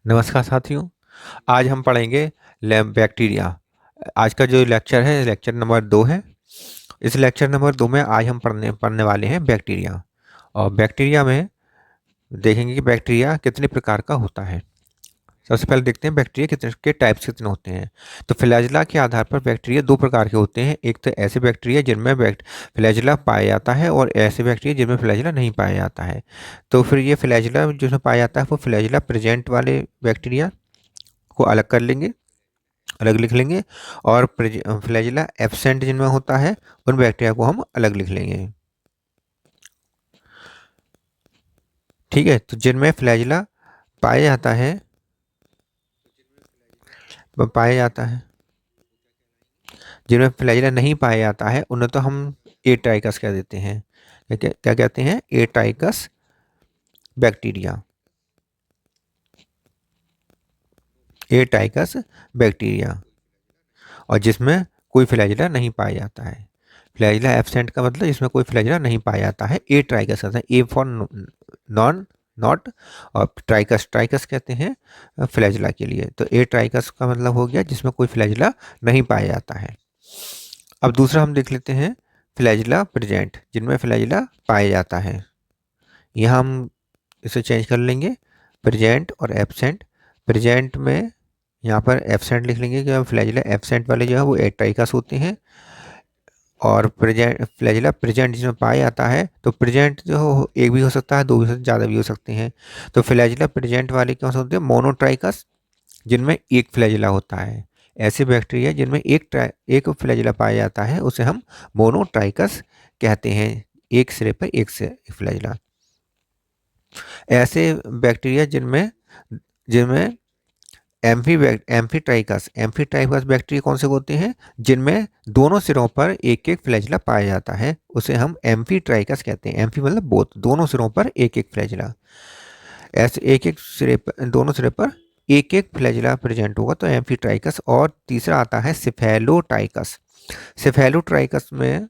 नमस्कार साथियों। आज हम पढ़ेंगे लैब बैक्टीरिया। आज का जो लेक्चर है लेक्चर नंबर 2 है। इस लेक्चर नंबर 2 में आज हम पढ़ने पढ़ने वाले हैं बैक्टीरिया। और बैक्टीरिया में देखेंगे कि बैक्टीरिया कितने प्रकार का होता है। सबसे पहले देखते हैं बैक्टीरिया कितने के टाइप्स कितने होते हैं। तो फ्लैजेला के आधार पर बैक्टीरिया दो प्रकार के होते हैं। एक तो ऐसे बैक्टीरिया जिनमें फ्लैजेला पाया जाता है और ऐसे बैक्टीरिया जिनमें फ्लैजेला नहीं पाया जाता है। तो फिर ये फ्लैजेला जिसमें पाया जाता है वो फ्लैजेला प्रेजेंट वाले बैक्टीरिया को अलग कर लेंगे, अलग लिख लेंगे। और फ्लैजिला एब्सेंट जिनमें होता है उन बैक्टीरिया को हम अलग लिख लेंगे। ठीक है, तो जिनमें फ्लैजिला पाया जाता है पाया जाता है जिनमें फ्लैजिला नहीं पाया जाता है उन्हें तो हम ए टाइकस कह देते हैं। क्या क्या कहते हैं? ए टाइकस बैक्टीरिया। ए टाइकस बैक्टीरिया। और जिसमें कोई फ्लैजिला नहीं पाया जाता है। फ्लैजिला एब्सेंट का मतलब इसमें कोई फ्लैजिला नहीं पाया जाता है। ए ट्राइकस कहते हैं, ए फॉर नॉन नॉट। और ट्राइकस ट्राइकस कहते हैं फ्लैजिला के लिए। तो ए ट्राइकस का मतलब हो गया जिसमें कोई फ्लैजिला नहीं पाया जाता है। अब दूसरा हम देख लेते हैं फ्लैजिला प्रेजेंट, जिनमें फ्लैजिला पाया जाता है। यहाँ हम इसे चेंज कर लेंगे, प्रेजेंट और एब्सेंट। प्रेजेंट में यहाँ पर एब्सेंट लिख लेंगे कि फ्लैजिला एब्सेंट वाले जो है वो ए ट्राइकस होते हैं। और प्रेजेंट फ्लैजिला प्रेजेंट जिसमें पाया जाता है, तो प्रेजेंट जो एक भी हो सकता है, दो भी हो सकते, ज़्यादा भी हो सकते हैं। तो फ्लैजिला प्रेजेंट वाले कौन से होते हैं? मोनोट्राइकस, जिनमें एक फ्लैजिला होता है। ऐसे बैक्टीरिया जिनमें एक फ्लैजिला पाया जाता है उसे हम मोनोट्राइकस कहते हैं। एक सिरे पर एक से एक फ्लैजिला। ऐसे बैक्टीरिया जिनमें जिनमें एम्फीट्राइकस एम्फीट्राइकस बैक्टीरिया कौन से होते हैं? जिनमें दोनों सिरों पर एक एक फ्लैजिला पाया जाता है, उसे हम एम्फीट्राइकस कहते हैं। एम्फी मतलब बोथ, दोनों सिरों पर एक एक फ्लैजिला। ऐसे एक एक सिरे पर, दोनों सिरे पर एक एक फ्लैजिला प्रेजेंट होगा तो एम्फीट्राइकस। और तीसरा आता है सिफेलोटाइकस। सिफेलोट्राइकस में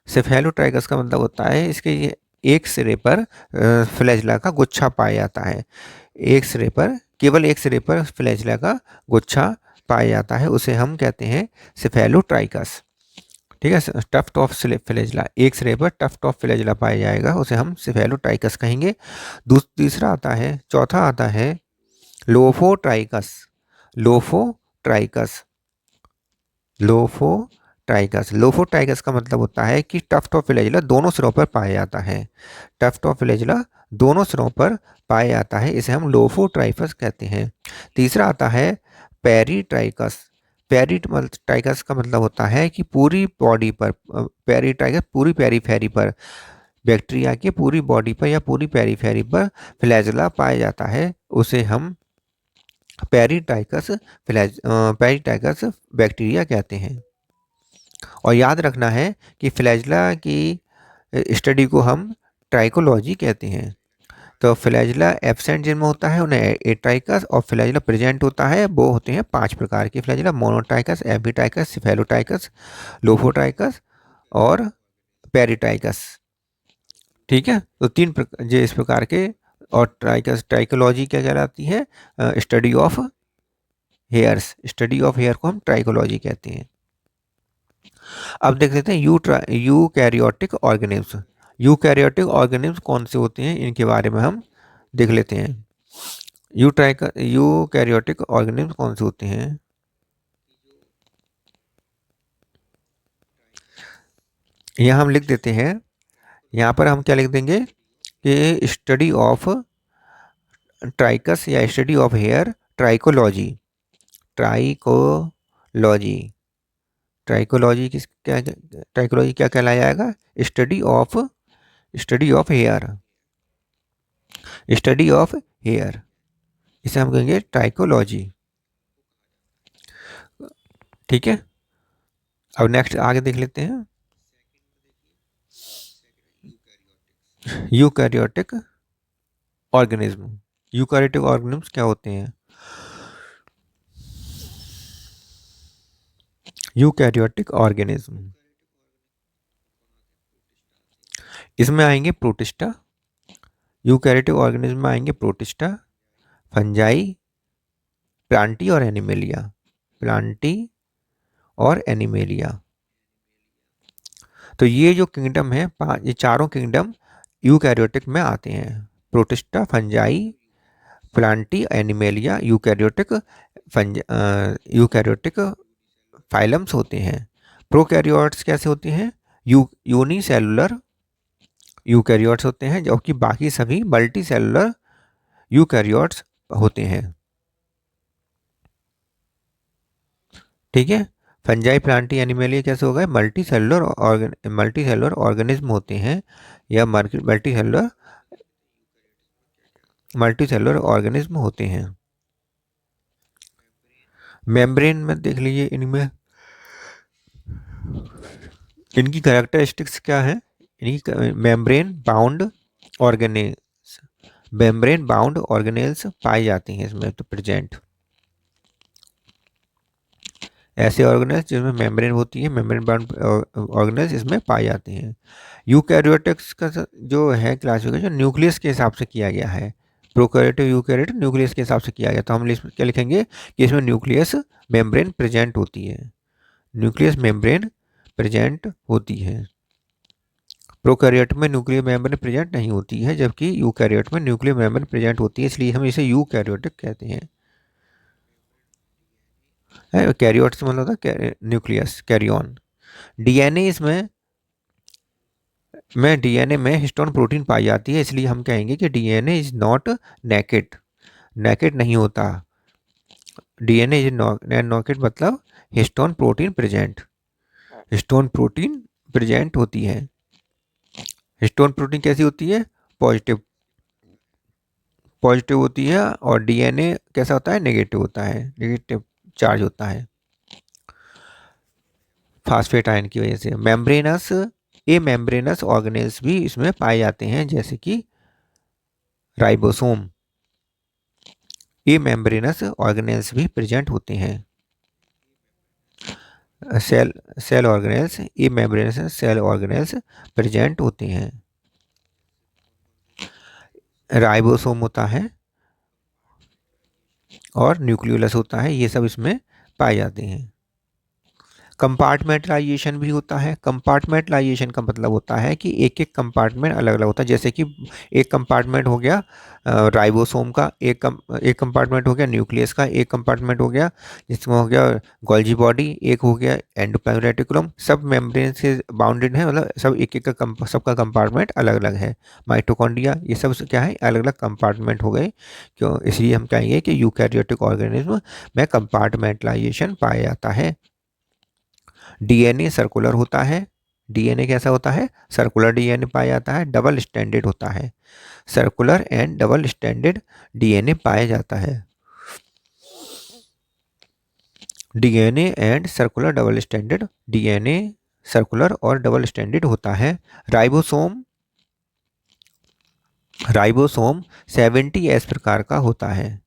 सिफेलोट्राइकस का मतलब होता है इसके ये एक सिरे पर फ्लैजिला का गुच्छा पाया जाता है। एक सिरे पर, केवल एक सिरे पर फ्लैजिला का गुच्छा पाया जाता है, उसे हम कहते हैं सिफेलोट्राइकस। ठीक है, टफ्ट ऑफ फ्लैजिला, एक सिरे पर टफ्ट ऑफ फ्लैजिला पाया जाएगा, उसे हम सिफेलोट्राइकस कहेंगे। तीसरा आता है, चौथा आता है लोफोट्राइकस। लोफोट्राइकस लोफोट्राइकस का मतलब होता है कि टफ्ट ऑफ फ्लैजिला दोनों सिरों पर पाया जाता है। टफ्ट ऑफ फ्लैजिला दोनों सिरों पर पाया जाता है, इसे हम लोफोट्राइकस कहते हैं। तीसरा आता है पेरीट्राइकस। पेरीट्राइकस का मतलब होता है कि पूरी बॉडी पर, पेरीट्राइकस पूरी पेरीफेरी पर, बैक्टीरिया की पूरी बॉडी पर या पूरी पेरीफेरी पर फ्लैजिला पाया जाता है, उसे हम पेरीट्राइकस बैक्टीरिया कहते हैं। और याद रखना है कि फ्लैजिला की स्टडी को हम ट्राइकोलॉजी कहते हैं। तो फ्लैजिला एब्सेंट जिनमें होता है उन्हें एट्राइकस, और फ्लैजिला प्रेजेंट होता है वो होते हैं 5 प्रकार के फ्लैजिला: मोनोट्राइकस, एम्फीट्राइकस, सिफेलोट्राइकस, लोफोट्राइकस और पेरिट्राइकस। ठीक है, तो तीन जो इस प्रकार के। और ट्राइकोलॉजी क्या कहलाती है? Study of hairs. Study of hair को हम ट्राइकोलॉजी कहते हैं। अब देख लेते हैं यूकैरियोटिक ऑर्गेनिम्स। यूकैरियोटिक ऑर्गेनिम्स कौन से होते हैं इनके बारे में हम देख लेते हैं। यूकैरियोटिक ऑर्गेनिम्स कौन से होते हैं? यहाँ हम लिख देते हैं, यहाँ पर हम क्या लिख देंगे कि स्टडी ऑफ ट्राइकस या study of hair trichology. Trichology trichology किस क्या ट्राइकोलॉजी क्या कहलाया जाएगा? Study of hair. Study of hair, इसे हम कहेंगे ट्राइकोलॉजी। ठीक है, अब नेक्स्ट आगे देख लेते हैं यूकैरियोटिक ऑर्गेनिज्म। यूकैरियोटिक ऑर्गेनिज्म क्या होते हैं? यूकैरियोटिक ऑर्गेनिज्म, इसमें आएंगे प्रोटिस्टा। यूकैरियोटिक ऑर्गेनिज्म में आएंगे प्रोटिस्टा, फंजाई, प्लांटी और एनिमेलिया, प्लांटी और एनिमेलिया। तो ये जो किंगडम है, ये चारों किंगडम यूकैरियोटिक में आते हैं। Protista, fungi, Plantae, animalia eukaryotic eukaryotic phylums होते हैं। प्रोकैरियोट्स कैसे होते हैं? यूनिसेलुलर यूकैरियोट्स होते हैं, जबकि बाकी सभी मल्टी सेलुलर यूकैरियोट्स होते हैं। ठीक है, फंजाई, प्लांटी, एनिमेलिया कैसे होगा? मल्टी सेलुलर ऑर्गेनिज्म होते हैं, या मल्टी सेलुलर ऑर्गेनिज्म होते हैं। मेम्ब्रेन में देख लीजिए, इनमें इनकी कैरेक्टरिस्टिक्स क्या है? इनकी मेम्ब्रेन बाउंड ऑर्गेनेल्स पाई जाती हैं इसमें तो प्रेजेंट। ऐसे ऑर्गेनेल्स जिसमें मेम्ब्रेन होती है, मेम्ब्रेन बाउंड ऑर्गेनेल्स इसमें पाए जाते हैं। यूकैरियोटिक्स का जो है क्लासिफिकेशन न्यूक्लियस के हिसाब से किया गया है। प्रोकैरियोटिक, यूकैरियोटिक न्यूक्लियस के हिसाब से किया गया। तो हम क्या लिखेंगे कि इसमें न्यूक्लियस मेम्ब्रेन प्रेजेंट होती है, न्यूक्लियस मेम्ब्रेन प्रेजेंट होती है। प्रोकैरियोट में न्यूक्लियर मेम्ब्रेन प्रेजेंट नहीं होती है, जबकि यूकैरियोट में न्यूक्लियर मेम्ब्रेन प्रेजेंट होती है, इसलिए हम इसे यूकैरियोटिक कहते हैं। कैरियोट से मतलब होता है न्यूक्लियस, कैरियन। डीएनए डीएनए में हिस्टोन प्रोटीन पाई जाती है, इसलिए हम कहेंगे कि DNA is not naked, naked नहीं होता। डीएनए इज नॉकेड मतलब histone protein present, histone protein present होती है। हिस्टोन प्रोटीन कैसी होती है? पॉजिटिव, पॉजिटिव होती है। और डीएनए कैसा होता है? नेगेटिव होता है, नेगेटिव चार्ज होता है फास्फेट आयन की वजह से। मेम्ब्रेनस ऑर्गेनेल्स भी इसमें पाए जाते हैं, जैसे कि राइबोसोम। मेम्ब्रेनस ऑर्गेनेल्स भी प्रेजेंट होते हैं। Cell organelles, membranous cell organelles present होते हैं। राइबोसोम होता है और न्यूक्लियोलस होता है, ये सब इसमें पाए जाते हैं। कंपार्टमेंटलाइजेशन भी होता है। कंपार्टमेंटलाइजेशन का मतलब होता है कि एक एक कंपार्टमेंट अलग अलग होता है। जैसे कि एक कंपार्टमेंट हो गया राइबोसोम का, एक कंपार्टमेंट हो गया न्यूक्लियस का, एक कंपार्टमेंट हो गया जिसमें हो गया गोल्जी बॉडी, एक हो गया एंडोप्लाज्मिक रेटिकुलम। सब मेम्ब्रेन से बाउंडेड है, मतलब सब एक एक का सबका कंपार्टमेंट अलग अलग है। माइटोकॉन्ड्रिया, ये सब क्या है? अलग अलग कंपार्टमेंट हो गए। क्यों? इसलिए हम कहेंगे कि यूकैरियोटिक ऑर्गेनिज्म में कंपार्टमेंटलाइजेशन पाया जाता है। डीएनए सर्कुलर होता है। डीएनए कैसा होता है? सर्कुलर डीएनए पाया जाता है, डबल स्टैंडर्ड होता है। Circular and double standard DNA पाया जाता है। DNA and circular double standard, DNA circular और डबल स्टैंडर्ड होता है। राइबोसोम 70S प्रकार का होता है।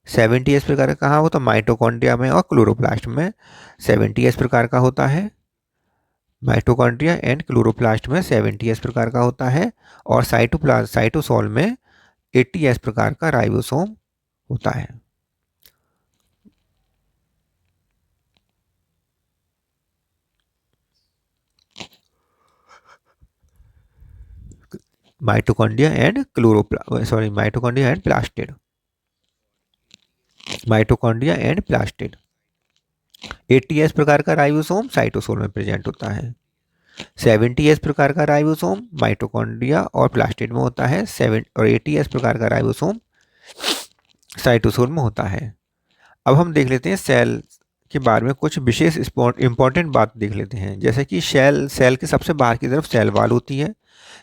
70S प्रकार का कहाँ होता है? माइटोकॉन्ड्रिया में और क्लोरोप्लास्ट में 70S प्रकार का होता है। माइटोकॉन्ड्रिया एंड क्लोरोप्लास्ट में 70S प्रकार का होता है, और साइटोसोल में 80S प्रकार का राइबोसोम होता है। Mitochondria and plastid, mitochondria and plastid. 80S प्रकार का राइबोसोम साइटोसोल में प्रेजेंट होता है। 70S प्रकार का राइबोसोम माइटोकॉन्ड्रिया और प्लास्टिड में होता है। 80S प्रकार का राइबोसोम साइटोसोल में होता है। अब हम देख लेते हैं सेल के बारे में कुछ विशेष इंपॉर्टेंट बात देख लेते हैं। जैसे कि सेल के सबसे बाहर की तरफ सेल वाल होती है।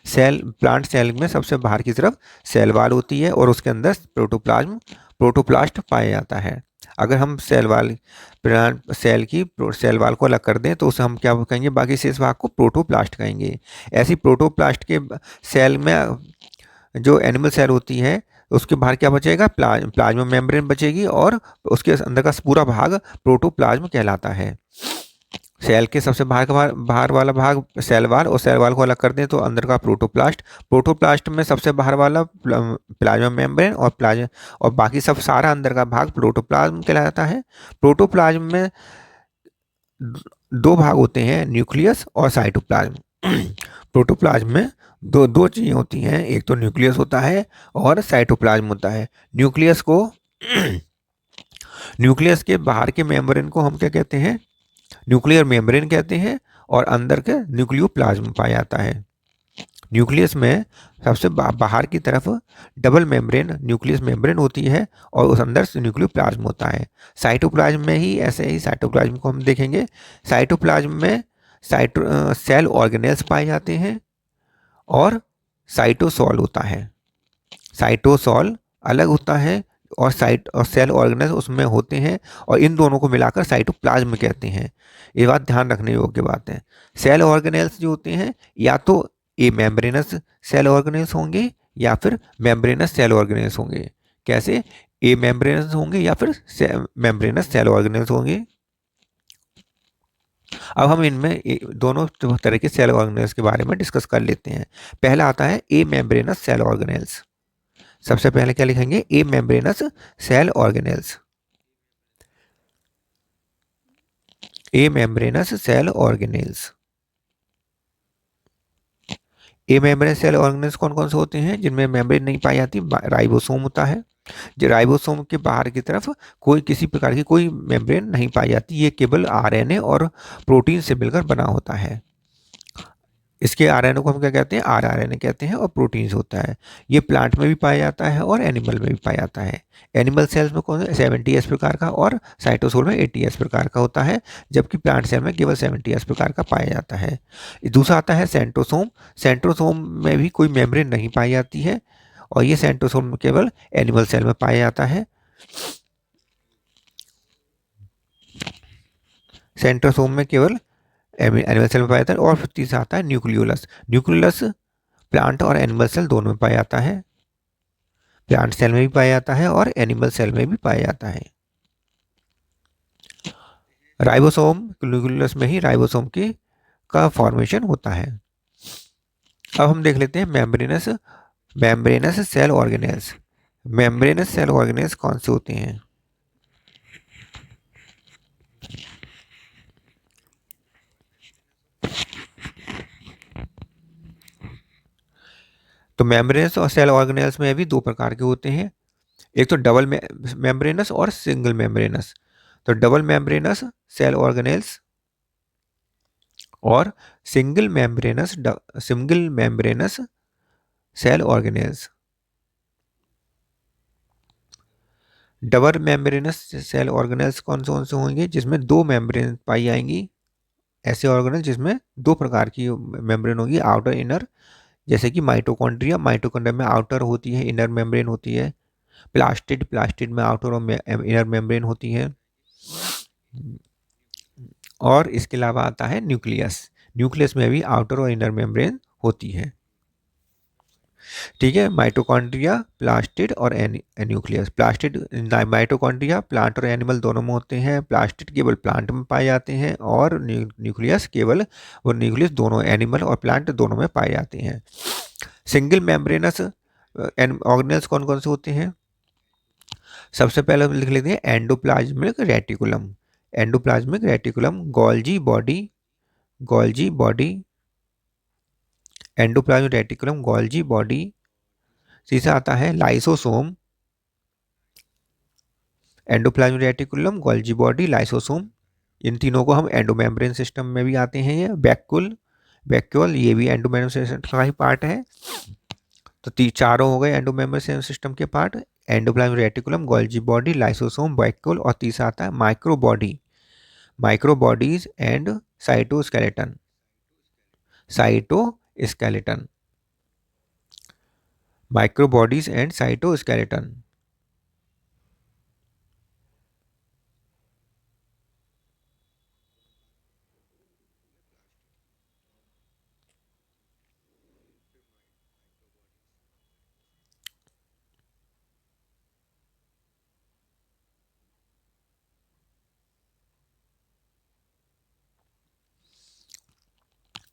प्लांट सेल में सबसे बाहर की तरफ सेल वाल होती है, और उसके अंदर प्रोटोप्लास्ट पाया जाता है। अगर हम सेल वाल को अलग कर दें तो उसे हम क्या कहेंगे? बाकी शेष भाग को प्रोटोप्लास्ट कहेंगे। ऐसी प्रोटोप्लास्ट के सेल में जो एनिमल सेल होती है, उसके बाहर क्या बचेगा? प्लाज्मा मेम्ब्रेन बचेगी, और उसके अंदर का पूरा भाग प्रोटोप्लाज्म कहलाता है। सेल के सबसे बाहर वाला भाग सेल वाल, और सेल वाल को अलग कर दें तो अंदर का प्रोटोप्लास्ट। प्रोटोप्लास्ट में सबसे बाहर वाला प्लाज्मा मेम्ब्रेन, और प्लाज्मा और बाकी सब सारा अंदर का भाग प्रोटोप्लाज्म कहलाता है। प्रोटोप्लाज्म में दो भाग होते हैं, न्यूक्लियस और साइटोप्लाज्म। प्रोटोप्लाज्म में दो दो चीजें होती हैं, एक तो न्यूक्लियस होता है और साइटोप्लाज्म होता है। न्यूक्लियस को न्यूक्लियस के बाहर के मेम्ब्रेन को हम क्या कहते हैं, न्यूक्लियर मेम्ब्रेन कहते हैं, और अंदर के न्यूक्लियोप्लाज्म पाया जाता है। न्यूक्लियस में सबसे बाहर की तरफ डबल मेम्ब्रेन न्यूक्लियस मेम्ब्रेन होती है, और उस अंदर से न्यूक्लियोप्लाज्म होता है। साइटोप्लाज्म में ही ऐसे ही साइटोप्लाज्म को हम देखेंगे। साइटोप्लाज्म में सेल ऑर्गेनेल्स पाए जाते हैं, और साइटोसॉल होता है। साइटोसॉल अलग होता है, और सेल ऑर्गेनेल्स उसमें होते हैं, और इन दोनों को मिलाकर साइटोप्लाज्म कहते हैं। ये बात ध्यान रखने योग्य बात है। सेल ऑर्गेनेल्स जो होते हैं, या तो ए मेम्ब्रेनस सेल ऑर्गेनेल्स होंगे, या फिर मेम्ब्रेनस सेल ऑर्गेनेल्स होंगे। कैसे? ए मेम्ब्रेनस होंगे या फिर मेम्ब्रेनस सेल ऑर्गेनेल्स होंगे। अब हम इनमें दोनों तरह के सेल ऑर्गेनेल्स के बारे में डिस्कस कर लेते हैं। पहला आता है ए मेम्ब्रेनस सेल ऑर्गेनेल्स। सबसे पहले क्या लिखेंगे? ए मेम्ब्रेनस सेल ऑर्गेनेल्स। ए मेम्ब्रेनस सेल ऑर्गेनेल्स। ए मेम्ब्रेनस सेल ऑर्गेनेल्स कौन कौन से होते हैं? जिनमें मेम्ब्रेन नहीं पाई जाती। राइबोसोम होता है, जो राइबोसोम के बाहर की तरफ कोई किसी प्रकार की कोई मेम्ब्रेन नहीं पाई जाती। ये केवल आरएनए और प्रोटीन से मिलकर बना होता है। इसके आरएनए को हम क्या कहते हैं? आरआरएनए कहते हैं, और प्रोटीन्स होता है। ये प्लांट में भी पाया जाता है और एनिमल में भी पाया जाता है। एनिमल सेल्स में कौन सा? 70s प्रकार का, और साइटोसोल में 80s प्रकार का होता है, जबकि प्लांट सेल में केवल 70s प्रकार का पाया जाता है। दूसरा आता है सेंट्रोसोम। सेंट्रोसोम में भी कोई मेम्ब्रेन नहीं पाई जाती है, और ये सेंट्रोसोम केवल एनिमल सेल में पाया जाता है। सेंट्रोसोम में केवल एनिमल सेल में पाया जाता है। और फिर तीसरा आता है न्यूक्लियोलस। न्यूक्लियोलस प्लांट और एनिमल सेल दोनों में पाया जाता है। प्लांट सेल में भी पाया जाता है और एनिमल सेल में भी पाया जाता है। राइबोसोम न्यूक्लियस में ही राइबोसोम की का फॉर्मेशन होता है। अब हम देख लेते हैं membranous membranous cell organelles. Membranous cell organelles कौन से होते हैं? तो मेम्ब्रेनस और सेल ऑर्गेनेल्स में भी दो प्रकार के होते हैं। एक तो डबल मेम्ब्रेनस और सिंगल मेम्ब्रेनस। तो डबल मेम्ब्रेनस सेल ऑर्गेनेल्स और single membranous cell organelles. Double membranous cell organelles कौन से होंगे? जिसमें दो मेम्ब्रेन पाई जाएंगी। ऐसे ऑर्गेनेल जिसमें दो प्रकार की मेम्ब्रेन होगी, आउटर इनर। जैसे कि माइटोकॉन्ड्रिया, माइटोकॉन्ड्रिया में आउटर होती है, इनर मेम्ब्रेन होती है। प्लास्टिड, प्लास्टिड में आउटर और इनर मेम्ब्रेन होती है। और इसके अलावा आता है न्यूक्लियस। न्यूक्लियस में भी आउटर और इनर मेम्ब्रेन होती है। ठीक है, माइटोकॉन्ड्रिया, प्लास्टिड और न्यूक्लियस। प्लास्टिड माइटोकॉन्ड्रिया प्लांट और एनिमल दोनों में होते हैं। प्लास्टिड केवल प्लांट में पाए जाते हैं, और न्यूक्लियस केवल और न्यूक्लियस दोनों एनिमल और प्लांट दोनों में पाए जाते हैं। सिंगल मेम्ब्रेनस ऑर्गेनेल्स कौन कौन से होते हैं? सबसे पहले हम लिख लेते हैं endoplasmic reticulum. Endoplasmic reticulum, Golgi body, endoplasmic reticulum, Golgi body. तीसरा आता है lysosome. Endoplasmic reticulum, Golgi body, lysosome. इन तीनों को हम एंडोमेम्ब्रेन सिस्टम में भी आते हैं। ये वैक्यूल ये भी एंडोमेम्ब्रेन सिस्टम का ही पार्ट है। तो चारों हो गए एंडोमेम्ब्रेन सिस्टम के part. Endoplasmic reticulum, Golgi body, lysosome, vacuole, और तीसरा आता है micro bodies and cytoskeleton. Cytoskeleton micro bodies and cytoskeleton.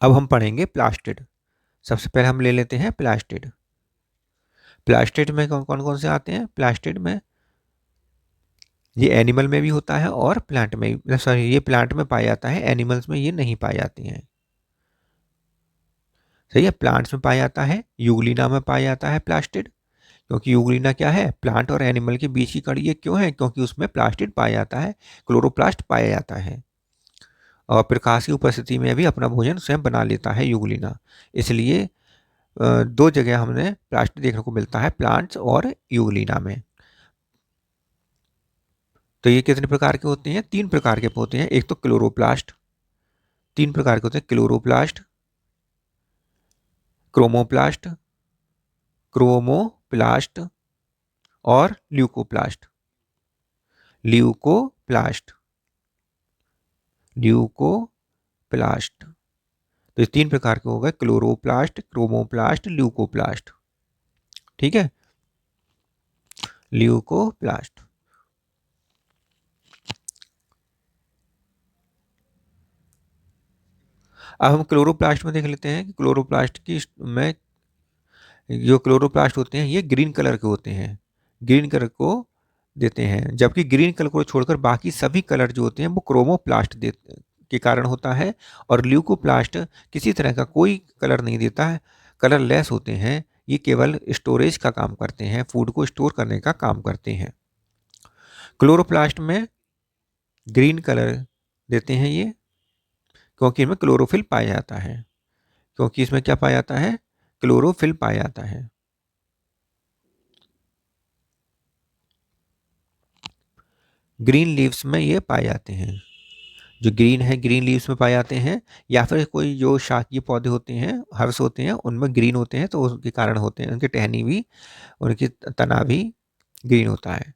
अब हम पढ़ेंगे प्लास्टिड। सबसे पहले हम ले लेते हैं प्लास्टिड। प्लास्टिड में कौन कौन से आते हैं? प्लास्टिड में ये एनिमल में भी होता है और प्लांट में भी, सॉरी ये प्लांट में पाया जाता है, एनिमल्स में ये नहीं पाए जाती हैं। सही है, प्लांट्स में पाया जाता है, यूग्लिना में पाया जाता है प्लास्टिड, क्योंकि यूग्लिना क्या है? प्लांट और एनिमल के बीच की कड़ी है। क्यों है? क्योंकि उसमें प्लास्टिड पाया जाता है, क्लोरोप्लास्ट पाया जाता है, और प्रकाश की उपस्थिति में भी अपना भोजन स्वयं बना लेता है यूग्लिना। इसलिए दो जगह हमने प्लास्टिड देखने को मिलता है, प्लांट्स और यूग्लिना में। तो ये कितने प्रकार के होते हैं? 3 प्रकार के होते हैं। एक तो क्लोरोप्लास्ट, 3 प्रकार के होते हैं, क्लोरोप्लास्ट, क्रोमोप्लास्ट, क्रोमोप्लास्ट और ल्यूकोप्लास्ट। Leucoplast, leucoplast. तो ये 3 प्रकार के हो गए, क्लोरोप्लास्ट, क्रोमोप्लास्ट, ल्यूकोप्लास्ट। ठीक है, ल्यूकोप्लास्ट। अब हम क्लोरोप्लास्ट में देख लेते हैं कि क्लोरोप्लास्ट की में जो क्लोरोप्लास्ट होते हैं ये ग्रीन कलर के होते हैं, ग्रीन कलर को देते हैं, जबकि ग्रीन कलर को छोड़कर बाकी सभी कलर जो होते हैं वो क्रोमोप्लास्ट के कारण होता है। और ल्यूकोप्लास्ट किसी तरह का कोई कलर नहीं देता है, कलर लेस होते हैं। ये केवल स्टोरेज का काम करते हैं, फूड को स्टोर करने का काम करते हैं। क्लोरोप्लास्ट में ग्रीन कलर देते हैं ये, क्योंकि इनमें क्लोरोफिल पाया जाता है, क्योंकि इसमें क्या पाया जाता है? क्लोरोफिल पाया जाता है। ग्रीन लीव्स में ये पाए जाते हैं, जो ग्रीन है ग्रीन लीव्स में पाए जाते हैं, या फिर कोई जो शाकीय पौधे होते हैं, हर्ष होते हैं, उनमें ग्रीन होते हैं, तो उसके कारण होते हैं, उनकी टहनी भी, उनकी तना भी ग्रीन होता है।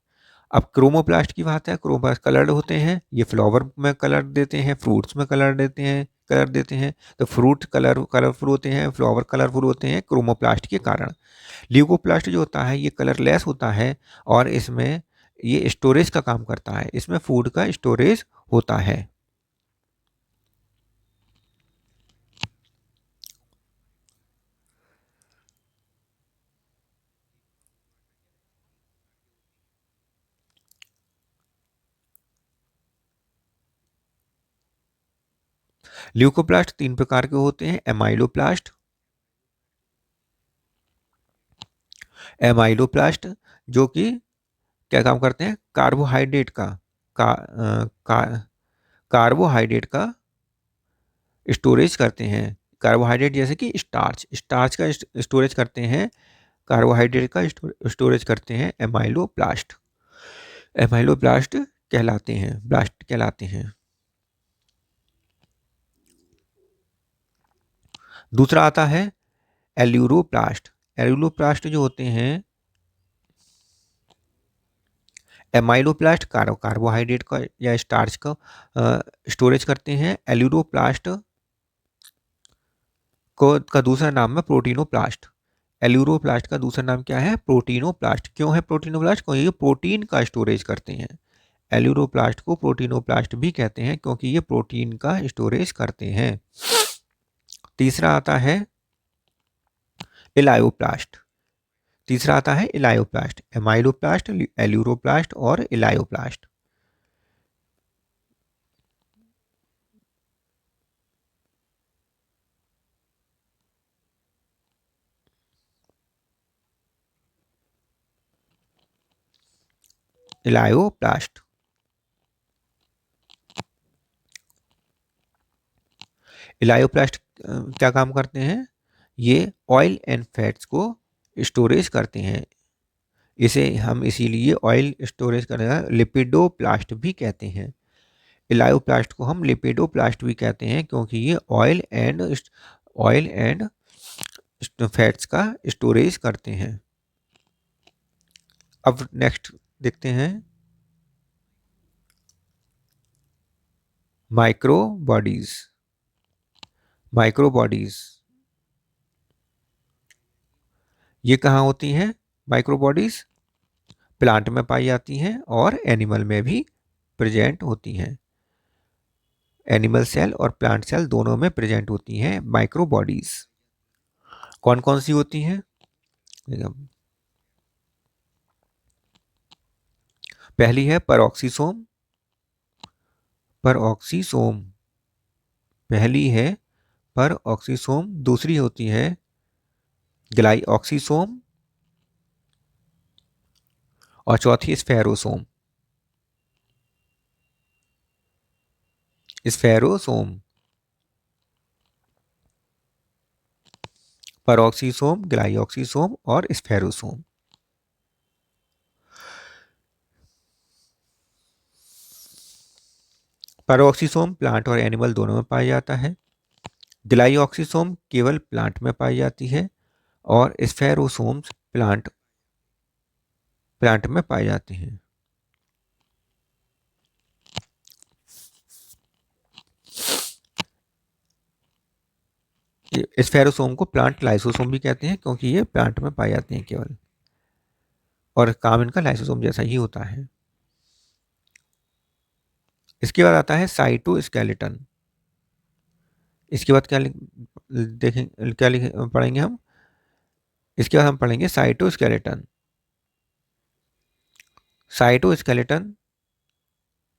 अब क्रोमोप्लास्ट की बात है, क्रोमोप्लास्ट कलर्ड होते हैं, ये फ्लावर में कलर देते हैं, फ्रूट्स में कलर देते हैं, कलर देते हैं। तो फ्रूट कलरफुल होते हैं, फ्लावर कलरफुल होते हैं क्रोमोप्लास्ट के कारण। ल्यूकोप्लास्ट जो होता है ये कलरलेस होता है, और इसमें ये स्टोरेज का काम करता है, इसमें फूड का स्टोरेज होता है। ल्यूकोप्लास्ट 3 प्रकार के होते हैं, एमाइलोप्लास्ट, एमाइलोप्लास्ट जो कि क्या काम करते हैं? कार्बोहाइड्रेट का कार्बोहाइड्रेट का स्टोरेज करते हैं, कार्बोहाइड्रेट जैसे कि स्टार्च, स्टार्च का स्टोरेज करते हैं, कार्बोहाइड्रेट का स्टोरेज करते हैं एमाइलोप्लास्ट, एमाइलोप्लास्ट कहलाते हैं, ब्लास्ट कहलाते हैं। दूसरा आता है एल्यूरोप्लास्ट। एल्यूरोप्लास्ट जो होते हैं, एमाइलोप्लास्ट कार्बोहाइड्रेट का या स्टार्च का स्टोरेज करते हैं। एल्यूरोप्लास्ट को का दूसरा नाम है प्रोटीनोप्लास्ट। एल्यूरोप्लास्ट का दूसरा नाम क्या है? प्रोटीनोप्लास्ट। क्यों है प्रोटीनोप्लास्ट? क्योंकि ये प्रोटीन का स्टोरेज करते हैं। एल्यूरोप्लास्ट को प्रोटीनोप्लास्ट भी कहते हैं, क्योंकि ये प्रोटीन का स्टोरेज करते हैं। तीसरा आता है इलायोप्लास्ट। तीसरा आता है इलायोप्लास्ट, एमाइलोप्लास्ट, एल्यूरोप्लास्ट और इलायोप्लास्ट। इलायोप्लास्ट, इलायोप्लास्ट क्या काम करते हैं? ये ऑयल एंड फैट्स को स्टोरेज करते हैं। इसे हम इसीलिए ऑयल स्टोरेज करने का लिपिडोप्लास्ट भी कहते हैं। इलायोप्लास्ट को हम लिपिडोप्लास्ट भी कहते हैं, क्योंकि ये ऑयल एंड फैट्स का स्टोरेज करते हैं। अब नेक्स्ट देखते हैं माइक्रो बॉडीज। माइक्रो बॉडीज ये कहाँ होती हैं? माइक्रो बॉडीज प्लांट में पाई जाती हैं और एनिमल में भी प्रेजेंट होती हैं। एनिमल सेल और प्लांट सेल दोनों में प्रेजेंट होती हैं माइक्रो बॉडीज। कौन कौन सी होती हैं? पहली है परऑक्सीसोम। परऑक्सीसोम पहली है परऑक्सीसोम। दूसरी होती है ग्लाइऑक्सीसोम और चौथी स्फेरोसोम। स्फेरोसोम, परऑक्सीसोम, ग्लाइऑक्सीसोम और स्फेरोसोम। परऑक्सीसोम प्लांट और एनिमल दोनों में पाया जाता है। ग्लाइऑक्सीसोम केवल प्लांट में पाई जाती है और स्फेरोसोम्स प्लांट प्लांट में पाए जाते हैं। स्फेरोसोम को प्लांट लाइसोसोम भी कहते हैं क्योंकि ये प्लांट में पाए जाते हैं केवल, और काम इनका लाइसोसोम जैसा ही होता है। इसके बाद आता है साइटोस्केलेटन। इसके बाद क्या देखें, क्या पढ़ेंगे हम? इसके बाद हम पढ़ेंगे साइटोस्केलेटन। साइटोस्केलेटन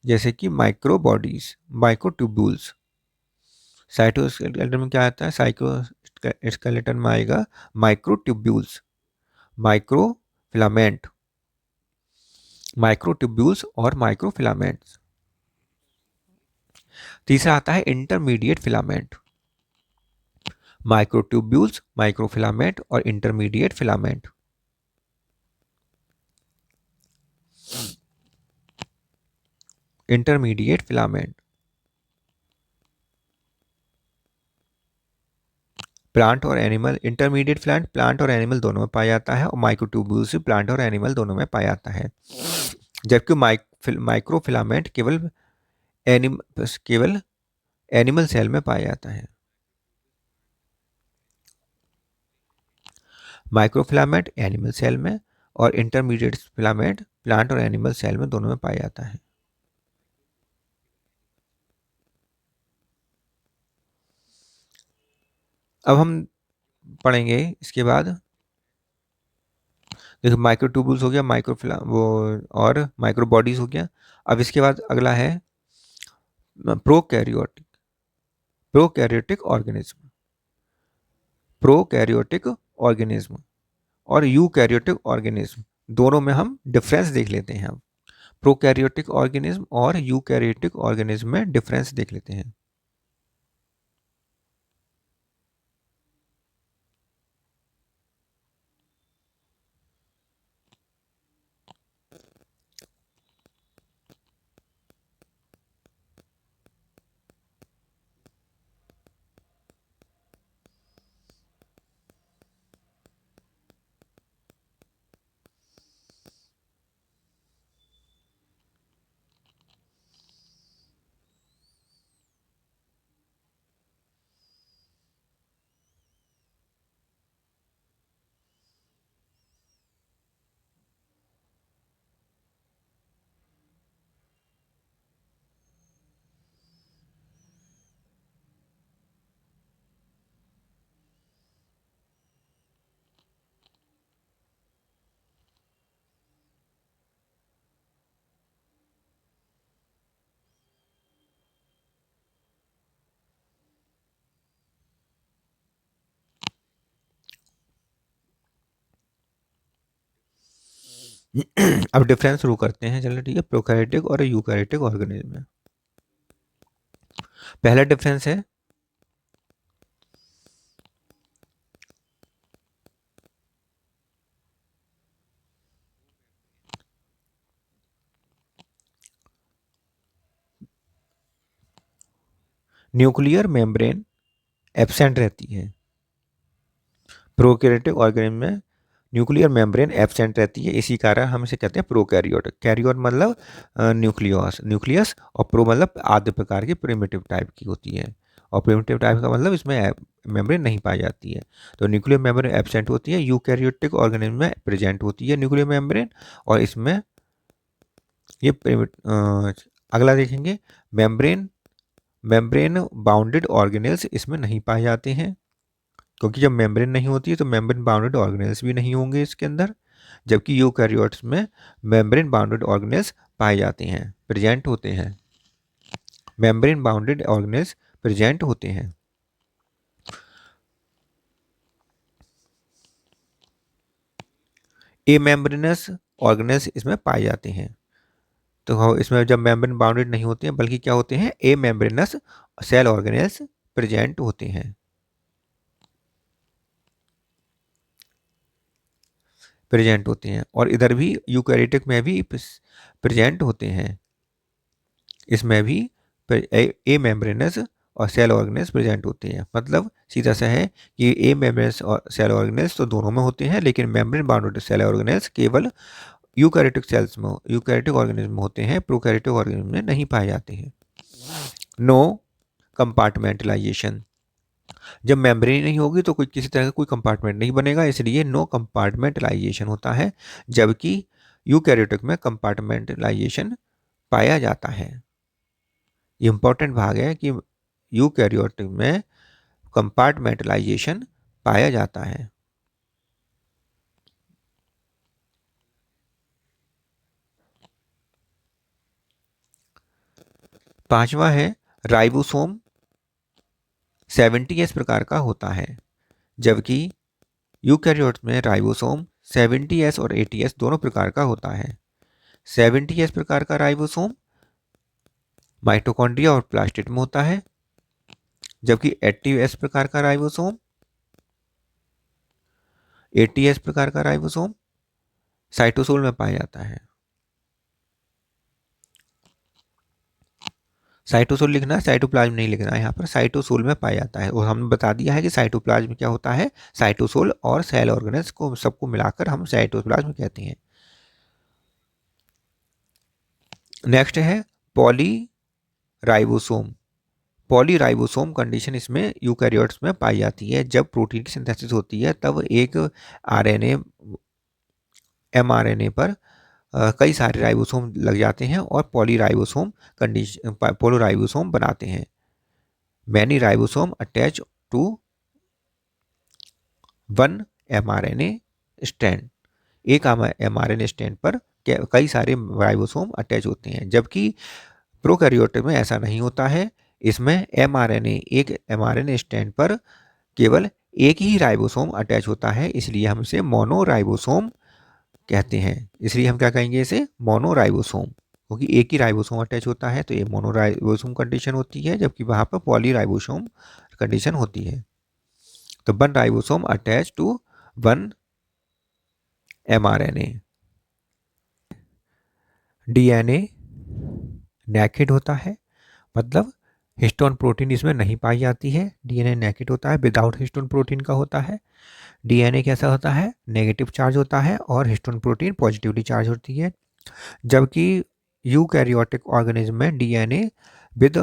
जैसे कि माइक्रो बॉडीज, माइक्रोट्यूब्यूल्स। साइटोस्केलेटन में क्या आता है? साइटोस्केलेटन में आएगा माइक्रोट्यूब्यूल्स, माइक्रोफिलामेंट, माइक्रोट्यूब्यूल्स और माइक्रोफिलामेंट्स। तीसरा आता है इंटरमीडिएट फिलामेंट। माइक्रोट्यूब्यूल्स, माइक्रोफिलामेंट और intermediate filament. Intermediate filament plant और एनिमल, इंटरमीडिएट फिलामेंट प्लांट और एनिमल दोनों में पाया जाता है, और माइक्रोट्यूब्यूल्स भी प्लांट और एनिमल दोनों में पाया जाता है। जबकि माइक्रोफिलामेंट केवल एनिमल सेल में पाया जाता है। माइक्रोफिलामेंट एनिमल सेल में और इंटरमीडिएट फिलामेंट प्लांट और एनिमल सेल में दोनों में पाया जाता है। अब हम पढ़ेंगे इसके बाद, देखो माइक्रोट्यूबुल्स हो गया, माइक्रोफिला वो और माइक्रो बॉडीज हो गया। अब इसके बाद अगला है prokaryotic, prokaryotic organism. Prokaryotic organism और यूकैरियोटिक ऑर्गेनिज्म दोनों में हम डिफरेंस देख लेते हैं। अब प्रोकैरियोटिक ऑर्गेनिज्म और यूकैरियोटिक ऑर्गेनिज्म में डिफरेंस देख लेते हैं। अब डिफरेंस शुरू करते हैं, चलो ठीक है, प्रोकैरियोटिक और यूकैरियोटिक ऑर्गेनिज्म में। पहला डिफरेंस है न्यूक्लियर मेम्ब्रेन एब्सेंट रहती है। प्रोकैरियोटिक ऑर्गेनिज्म में न्यूक्लियर मेम्ब्रेन एब्सेंट रहती है, इसी कारण हम इसे कहते हैं प्रोकैरियोटिक। कैरियोट मतलब न्यूक्लियस, न्यूक्लियस, और प्रो मतलब आद्य प्रकार की प्रिमिटिव टाइप की होती है, और प्रिमिटिव टाइप का मतलब इसमें मेम्ब्रेन नहीं पाई जाती है। तो न्यूक्लियर मेम्ब्रेन एब्सेंट होती है। यूकैरियोटिक ऑर्गेनिज्म में प्रेजेंट होती है न्यूक्लियर मेम्ब्रेन, और इसमें ये अगला देखेंगे मेम्ब्रेन मेम्ब्रेन बाउंडेड ऑर्गेनेल्स इसमें नहीं पाए जाते हैं, क्योंकि जब मेम्ब्रेन नहीं होती है तो मेम्ब्रेन बाउंडेड ऑर्गेनेल्स भी नहीं होंगे इसके अंदर, जबकि यूकैरियोट्स में मेम्ब्रेन बाउंडेड ऑर्गेनेल्स पाए जाते हैं, प्रेजेंट होते हैं। मेम्ब्रेन बाउंडेड ऑर्गेनेल्स प्रेजेंट होते हैं। एमेम्ब्रेनस ऑर्गेनेल्स इसमें पाए जाते हैं। तो इसमें जब मेम्ब्रेन बाउंडेड नहीं होते हैं बल्कि क्या होते हैं, एमेम्ब्रेनस सेल ऑर्गेनेल्स प्रेजेंट होते हैं, प्रेजेंट होते हैं। और इधर भी यूकैरियोटिक में भी प्रेजेंट होते हैं, इसमें भी एमेम्ब्रेनस और सेल ऑर्गेनेल्स प्रेजेंट होते हैं। मतलब सीधा सा है कि एमेम्ब्रेनस और सेल ऑर्गेनेल्स तो दोनों में होते हैं, लेकिन मेम्ब्रेन बाउंडेड सेल ऑर्गेनेल्स केवल यूकैरियोटिक सेल्स में, यूकैरियोटिक ऑर्गेनिज्म में होते हैं, प्रोकैरियोटिक ऑर्गेनिज्म में नहीं पाए जाते हैं। नो कंपार्टमेंटलाइजेशन, जब मेम्ब्रेन नहीं होगी तो कोई किसी तरह का कोई कंपार्टमेंट नहीं बनेगा, इसलिए नो कंपार्टमेंटलाइजेशन होता है, जबकि यूकैरियोटिक में कंपार्टमेंटलाइजेशन पाया जाता है। इंपॉर्टेंट भाग है कि यूकैरियोटिक में कंपार्टमेंटलाइजेशन पाया जाता है। पांचवा है राइबोसोम 70S प्रकार का होता है, जबकि यूकैरियोट्स में राइबोसोम 70S और 80S दोनों प्रकार का होता है। 70S प्रकार का राइबोसोम माइटोकॉन्ड्रिया और प्लास्टिड में होता है, जबकि 80S प्रकार का राइबोसोम 80S प्रकार का राइबोसोम साइटोसोल में पाया जाता है। साइटोसोल लिखना है, साइटोप्लाज्म नहीं लिखना है, यहाँ पर साइटोसोल में पाया जाता है। और हमने बता दिया है कि साइटोप्लाज्म क्या होता है, साइटोसोल और सेल ऑर्गेनेल्स को सबको मिलाकर हम साइटोप्लाज्म कहते हैं। नेक्स्ट है पॉली राइबोसोम। पॉलीराइबोसोम कंडीशन इसमें यूकैरियोट्स में पाई जाती है। जब प्रोटीन की सिंथेसिस होती है तब एक आरएनए एमआरएनए पर कई सारे राइबोसोम लग जाते हैं और पॉलीराइबोसोम कंडीशन पॉलीराइबोसोम बनाते हैं। Many ribosome attach to one mRNA strand, एक एमआरएनए स्ट्रैंड पर कई सारे राइबोसोम अटैच होते हैं, जबकि प्रोकैरियोटिक में ऐसा नहीं होता है। इसमें एमआरएनए एक एमआरएनए स्ट्रैंड पर केवल एक ही राइबोसोम अटैच होता है, इसलिए हम इसे मोनोराइबोसोम कहते हैं। इसलिए हम क्या कहेंगे, इसे मोनोराइबोसोम, क्योंकि एक ही राइबोसोम अटैच होता है तो ये मोनोराइबोसोम कंडीशन होती है, जबकि वहां पर पॉलीराइबोसोम कंडीशन होती है। तो one ribosome attach to one mRNA. DNA naked होता है, मतलब हिस्टोन प्रोटीन इसमें नहीं पाई जाती है। डीएनए नेकेड होता है, विदाउट हिस्टोन प्रोटीन का होता है। डीएनए कैसा होता है, नेगेटिव चार्ज होता है और हिस्टोन प्रोटीन पॉजिटिवली चार्ज होती है, जबकि यूकैरियोटिक ऑर्गेनिज्म में डीएनए विद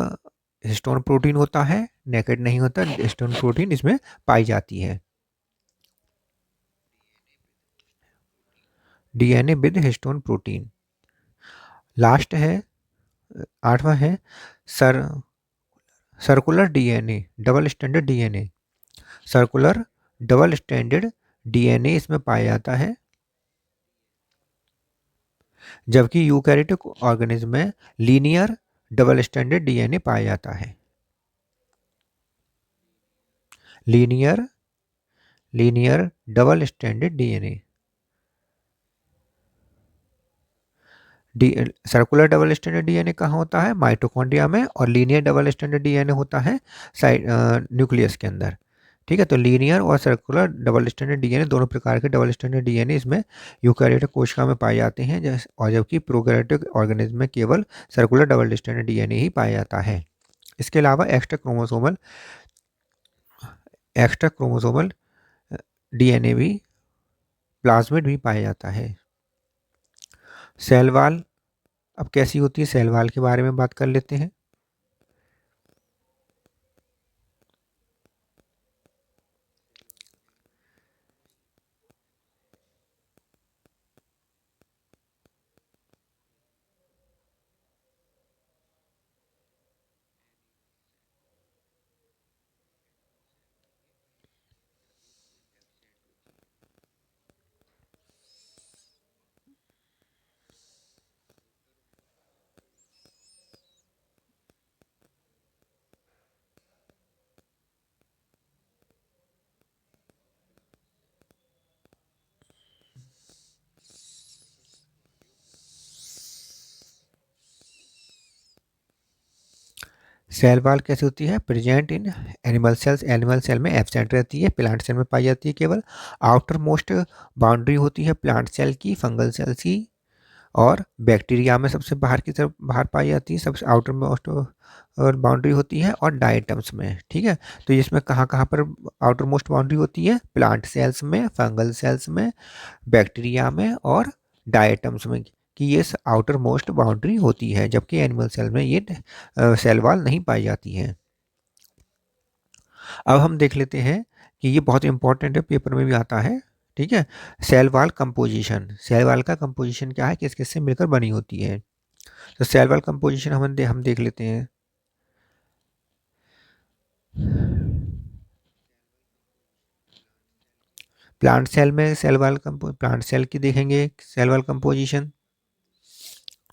हिस्टोन प्रोटीन होता है, नेकेड नहीं होता, हिस्टोन प्रोटीन इसमें पाई जाती है। DNA with histone protein. Last है, आठवां है sir circular DNA, double standard DNA. Circular double standard DNA इसमें पाया जाता है, जबकि यूकैरियोटिक ऑर्गेनिज्म में लीनियर डबल स्टैंडर्ड डीएनए पाया जाता है। Linear linear double standard DNA. Circular double standard DNA कहाँ होता है, माइटोकॉन्ड्रिया में, और लीनियर डबल स्टैंडर्ड डीएनए होता है साइड न्यूक्लियस के अंदर। ठीक है, तो लीनियर और सर्कुलर डबल स्टैंडर्ड डीएनए दोनों प्रकार के डबल स्टैंडर्ड डीएनए इसमें यूकैरियोटिक कोशिका में पाए जाते हैं, जैसे, और जबकि प्रोकैरियोटिक ऑर्गेनिज्म में केवल सर्कुलर डबल स्टैंडर्ड डीएनए ही पाया जाता है। इसके अलावा एक्स्ट्रा क्रोमोसोमल डीएनए भी, प्लाज्मिड भी पाया जाता है। सेल वॉल अब कैसी होती है, सेल वॉल के बारे में बात कर लेते हैं। सेल वॉल कैसे होती है? Present in animal cells, animal cell में एब्सेंट रहती है, प्लांट सेल में पाई जाती है केवल। आउटर मोस्ट बाउंड्री होती है प्लांट सेल की, फंगल सेल्स की, और बैक्टीरिया में सबसे बाहर की तरफ बाहर पाई जाती है, सबसे आउटर मोस्ट और बाउंड्री होती है, और डायटम्स में। ठीक है, तो इसमें कहाँ कहाँ पर आउटर मोस्ट बाउंड्री होती है? प्लांट सेल्स में, फंगल सेल्स में, बैक्टीरिया में और डायटम्स में, कि ये आउटर मोस्ट बाउंड्री होती है, जबकि एनिमल सेल में ये सेल वॉल नहीं पाई जाती है। अब हम देख लेते हैं कि ये बहुत इंपॉर्टेंट है, पेपर में भी आता है। ठीक है, cell wall composition. Cell wall का कंपोजिशन क्या है, किस किस से मिलकर बनी होती है? तो सेल वॉल कंपोजिशन हम देख लेते हैं। प्लांट सेल में प्लांट सेल की देखेंगे सेल वॉल कंपोजिशन।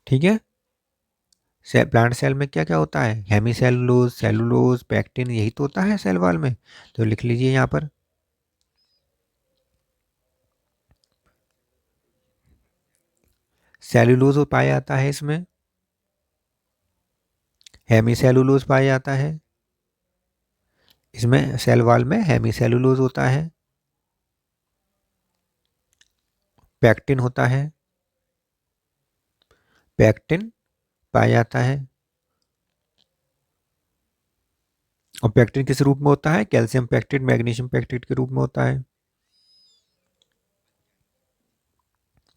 ठीक है, प्लांट सेल में क्या क्या होता है? हेमीसेलुलोज, सेलुलोज, पैक्टिन, यही तो होता है सेल वॉल में। तो लिख लीजिए यहाँ पर। सेलुलोज पाया जाता है इसमें, हेमीसेलुलोज पाया जाता है इसमें, सेल वॉल में हेमीसेलुलोज होता है, पैक्टिन होता है, पैक्टिन पाया जाता है। और पैक्टिन किस रूप में होता है? कैल्शियम पैक्टेट, मैग्नीशियम पैक्टेट के रूप में होता है।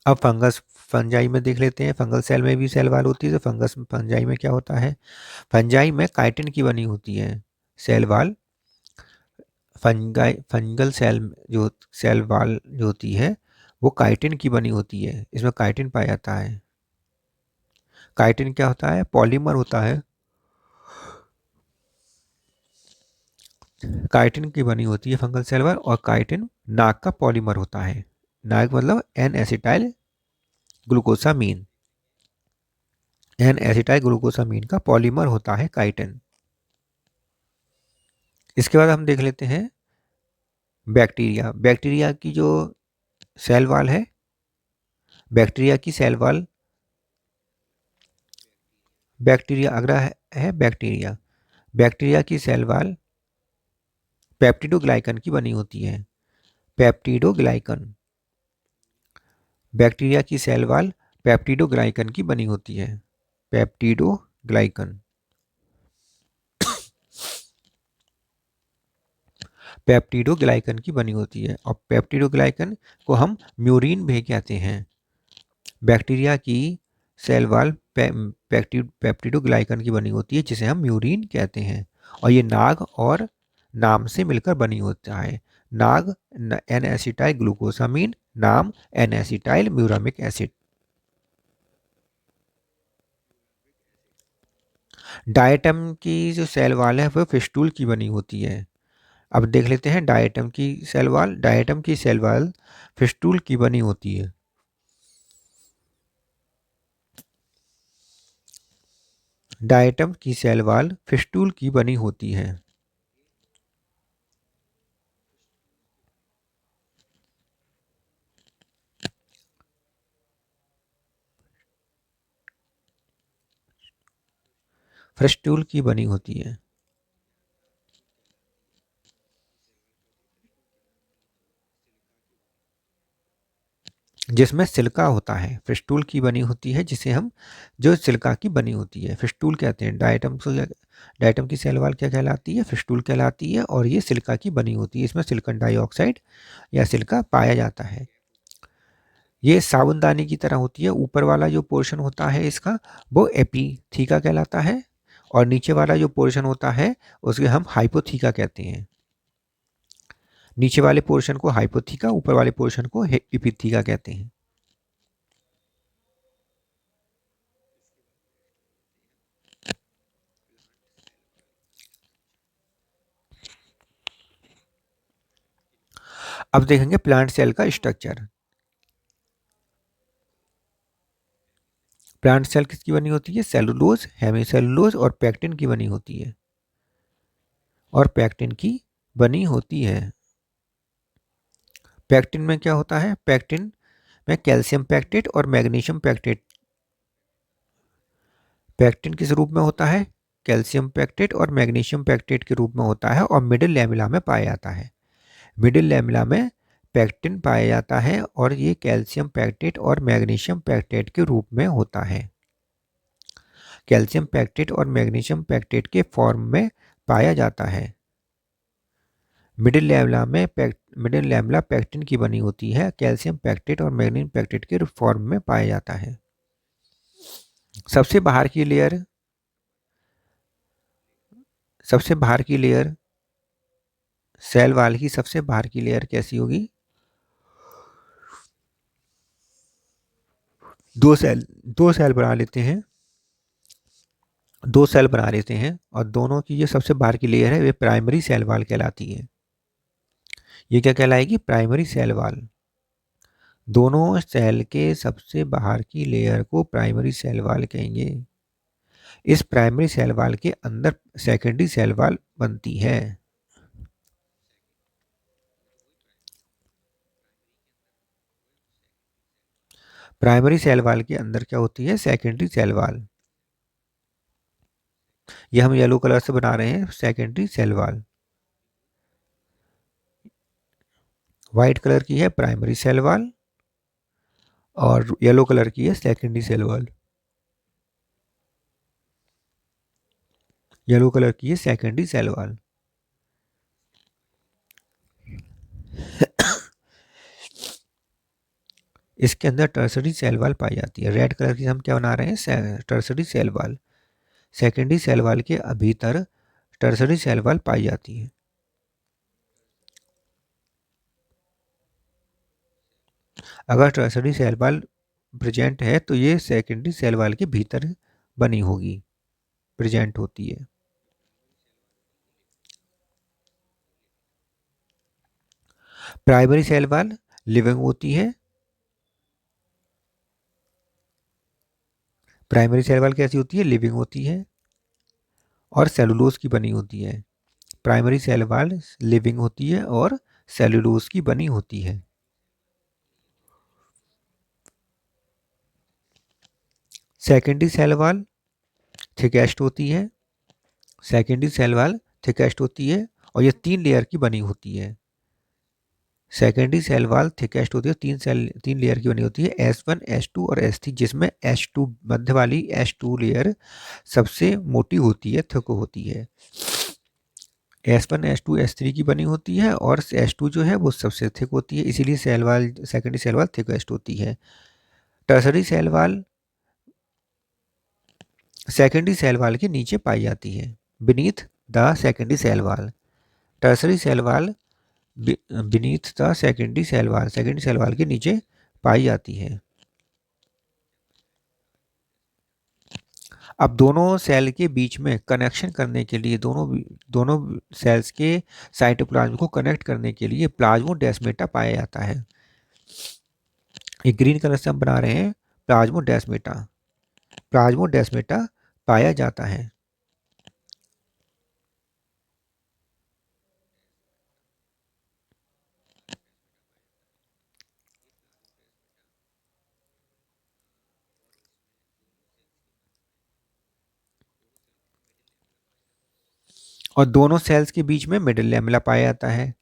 अब फंजाई में देख लेते हैं। फंगल सेल में भी सेल वॉल होती है, तो फंजाई में क्या होता है? फंजाई में काइटिन की बनी होती है सेल वॉल। फंगल सेल जो सेल वॉल जो होती है वो काइटिन की बनी होती है, इसमें काइटिन पाया जाता है। काइटिन क्या होता है? पॉलीमर होता है, काइटिन की बनी होती है फंगल सेल वॉल। और काइटिन नाक का पॉलीमर होता है। नाक मतलब N acetyl glucosamine, N acetyl glucosamine का पॉलीमर होता है काइटिन। इसके बाद हम देख लेते हैं बैक्टीरिया। बैक्टीरिया की जो सेल वॉल है, बैक्टीरिया की सेल वॉल, बैक्टीरिया अगला है बैक्टीरिया। बैक्टीरिया की सेल वॉल पेप्टिडोग्लाइकन की बनी होती है, पेप्टिडोग्लाइकन। बैक्टीरिया की सेल वॉल पेप्टिडोग्लाइकन की बनी होती है, पेप्टिडोग्लाइकन। पेप्टिडोग्लाइकन की बनी होती है, और पेप्टिडोग्लाइकन को हम म्यूरिन भी कहते हैं। बैक्टीरिया की सेल वॉल पेप्टिडोग्लाइकन की बनी होती है, जिसे हम म्यूरिन कहते हैं। और ये नाग और नाम से मिलकर बनी होता है। NAG N acetyl glucosamine, NAM N acetyl muramic acid. Diatom की जो सेल वॉल है वो फिस्टूल की बनी होती है। अब देख लेते हैं डायटम की सेल वॉल। डायटम की सेल वॉल फिस्टूल की बनी होती है। डायटम की सेल वॉल फिस्टूल की बनी होती है। फिस्टूल की बनी होती है, जिसमें सिल्का होता है। फिस्टूल की बनी होती है जिसे हम, जो सिल्का की बनी होती है, फिस्टूल कहते हैं। डायटम की सेल वॉल क्या कहलाती है? फिस्टूल कहलाती है, और ये सिल्का की बनी होती है। इसमें सिलिकॉन डाइऑक्साइड या सिल्का पाया जाता है। ये साबुनदानी की तरह होती है। ऊपर वाला जो पोर्शन होता है इसका, वो एपीथीका कहलाता है, और नीचे वाला जो पोर्शन होता है उसके हम हाइपोथीका कहते हैं। नीचे वाले पोर्शन को हाइपोथीका, ऊपर वाले पोर्शन को एपीथीका कहते हैं। अब देखेंगे प्लांट सेल का स्ट्रक्चर। प्लांट सेल किसकी बनी होती है? सेलुलोज, हेमीसेलुलोज और पैक्टिन की बनी होती है, और पैक्टिन की बनी होती है। पैक्टिन में क्या होता है? पैक्टिन में कैल्शियम पैक्टेट और मैग्नीशियम पैक्टेट। पैक्टिन किस रूप में होता है? कैल्शियम पैक्टेट और मैग्नीशियम पैक्टेट के रूप में होता है और मिडिल लैमेला में पाया जाता है। मिडिल लैमेला में पैक्टिन पाया जाता है और ये कैल्शियम पैक्टेट और मैग्नीशियम पैक्टेट के रूप में होता है। कैल्शियम पैक्टेट और मैग्नीशियम पैक्टेट के फॉर्म में पाया जाता है। मिडिल लैमेला पैक्टिन की बनी होती है। कैल्शियम पैक्टेट और मैग्नीशियम पैक्टेट के फॉर्म में पाया जाता है। सबसे बाहर की लेयर सेल वाल की सबसे बाहर की लेयर कैसी होगी? दो सेल बना लेते हैं और दोनों की जो सबसे बाहर की लेयर है वे प्राइमरी सेल वाल कहलाती है। ये क्या कहलाएगी? Primary cell wall. दोनों सेल के सबसे बाहर की लेयर को प्राइमरी सेल वाल कहेंगे। इस प्राइमरी सेल वाल के अंदर सेकेंडरी सेल वाल बनती है। प्राइमरी सेल वाल के अंदर क्या होती है? सेकेंडरी सेल वाल। ये हम येलो कलर से बना रहे हैं secondary cell wall. White colour की है प्राइमरी सेल वाल और येलो कलर की है secondary cell wall. Yellow colour की है सेकेंडरी सेल वाल। इसके अंदर टर्सरी सेल वाल पाई जाती है। रेड कलर की हम क्या बना रहे हैं? Tertiary cell wall. Secondary cell wall के भीतर टर्सरी सेल वाल पाई जाती है। अगर टर्सरी सेल वाल प्रेजेंट है तो ये सेकेंडरी सेल वाल के भीतर बनी होगी, प्रेजेंट होती है। प्राइमरी सेल वाल लिविंग होती है। प्राइमरी सेल वाल कैसी होती है? लिविंग होती है और सेलुलोज की बनी होती है। प्राइमरी सेल वाल लिविंग होती है और सेलुलोज की बनी होती है। सेकेंडरी सेल वाल थिकेस्ट होती है। सेकेंडरी सेल वाल थिकेस्ट होती है और ये 3 लेयर की बनी होती है। सेकेंडरी सेल वाल थिकेस्ट होती है, 3 लेयर की बनी होती है, S1, S2 और S3, जिसमें S2 मध्य वाली S2 लेयर सबसे मोटी होती है, थिक होती है। S1, S2, S3 की बनी होती है और S2 जो है वो सबसे थिक होती है, इसीलिए सेकेंडरी सेल वाल थिकेस्ट होती है। Tertiary cell wall secondary cell wall के नीचे पाई जाती है, beneath the secondary cell wall. Tertiary cell wall beneath the secondary cell wall के नीचे पाई जाती है। अब दोनों सेल के बीच में कनेक्शन करने के लिए दोनों सेल्स के साइटोप्लाज्म को कनेक्ट करने के लिए प्लाज्मोडेस्माटा पाया जाता है। ये ग्रीन कलर से हम बना रहे हैं प्लाज्मोडेस्माटा पाया जाता है। और दोनों सेल्स के बीच में मिडिल लैमेला पाया जाता है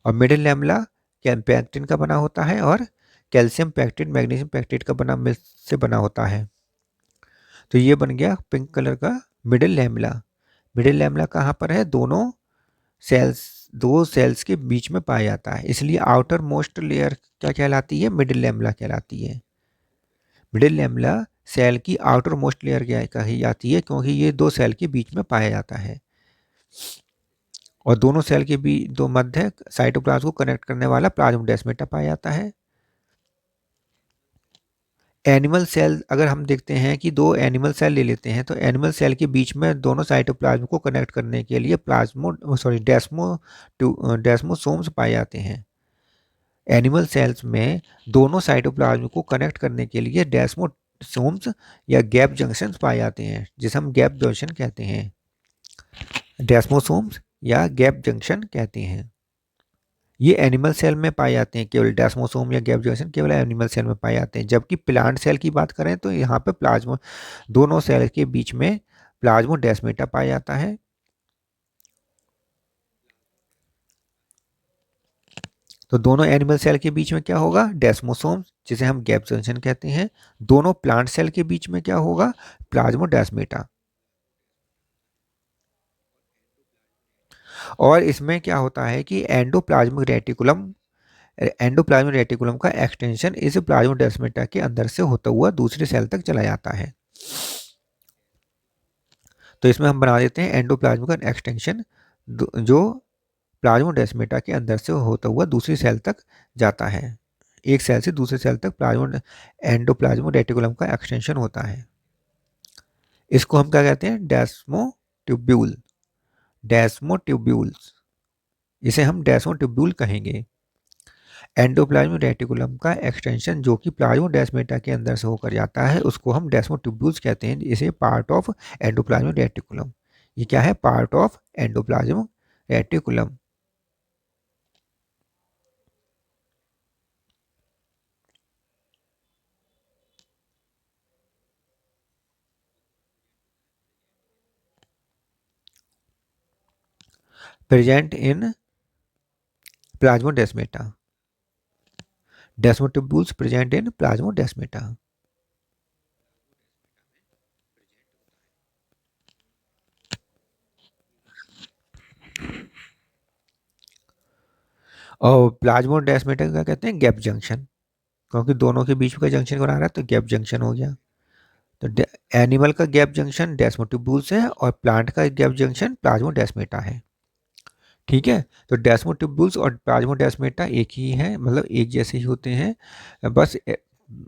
और मिडिल लैमेला पैक्टिन का बना होता है और कैल्शियम पैक्टेट मैग्नीशियम पैक्टेट का मिल से बना होता है। तो ये बन गया पिंक कलर का मिडिल लैमेला। मिडिल लैमेला कहाँ पर है? दो सेल्स के बीच में पाया जाता है, इसलिए आउटर मोस्ट लेयर क्या कहलाती है? मिडिल लैमेला कहलाती है। मिडिल लैमेला सेल की आउटर मोस्ट लेयर क्या कही जाती है, क्योंकि ये दो सेल के बीच में पाया जाता है और दोनों सेल के बीच दो मध्य साइटोप्लाज्म को कनेक्ट करने वाला प्लाज्मोडेस्माटा पाया जाता है। एनिमल सेल अगर हम देखते हैं कि दो एनिमल सेल ले लेते हैं तो एनिमल सेल के बीच में दोनों साइटोप्लाज्म को कनेक्ट करने के लिए डेस्मोसोम्स पाए जाते हैं। एनिमल सेल्स में दोनों साइटोप्लाज्म को कनेक्ट करने के लिए डेस्मोसोम्स या गैप जंक्शन पाए जाते हैं, जिसे हम गैप जंक्शन कहते हैं। डेस्मोसोम्स या गैप जंक्शन कहते हैं। ये एनिमल सेल में पाए जाते हैं, केवल डेस्मोसोम या गैप जंक्शन केवल एनिमल सेल में पाए जाते हैं। जबकि प्लांट सेल की बात करें तो यहाँ पे दोनों सेल के बीच में प्लाज्मोडेस्माटा पाया जाता है। तो दोनों एनिमल सेल के बीच में क्या होगा, डेस्मोसोम, जिसे हम गैप जंक्शन कहते हैं। दोनों प्लांट सेल के बीच में क्या होगा, प्लाज्मोडेस्माटा। और इसमें क्या होता है कि एंडोप्लाज्मिक रेटिकुलम का एक्सटेंशन इस प्लाज्मोडेस्माटा के अंदर से होता हुआ दूसरे सेल तक चला जाता है। तो इसमें हम बना देते हैं एंडोप्लाज्मिक एक्सटेंशन, जो प्लाज्मोडेस्माटा के अंदर से होता हुआ दूसरी सेल तक जाता है। एक सेल से दूसरे सेल तक एंडोप्लाज्मिक रेटिकुलम का एक्सटेंशन होता है। इसको हम क्या कहते हैं, डेस्मोट्यूब्यूल्स, इसे हम डेस्मोट्यूब्यूल कहेंगे। एंडोप्लाज्मिक रेटिकुलम का एक्सटेंशन जो कि प्लाज्मोडेस्माटा के अंदर से होकर जाता है, उसको हम डेस्मोट्यूब्यूल्स कहते हैं। इसे पार्ट ऑफ एंडोप्लाज्मिक रेटिकुलम, ये क्या है, part of endoplasmic reticulum. Present in plasmodesmata, desmotubules present in plasmodesmata. और प्लाज्मोडेस्माटा क्या कहते हैं, गैप जंक्शन, क्योंकि दोनों के बीच का जंक्शन बना रहा है तो गैप जंक्शन हो गया। तो एनिमल का गैप जंक्शन डेस्मोट्यूब्यूल्स है और प्लांट का गैप जंक्शन प्लाज्मोडेस्माटा है। ठीक है, तो डेस्मोट्यूब्यूल्स और प्लाज्मोडेस्माटा एक ही है, मतलब एक जैसे ही होते हैं। बस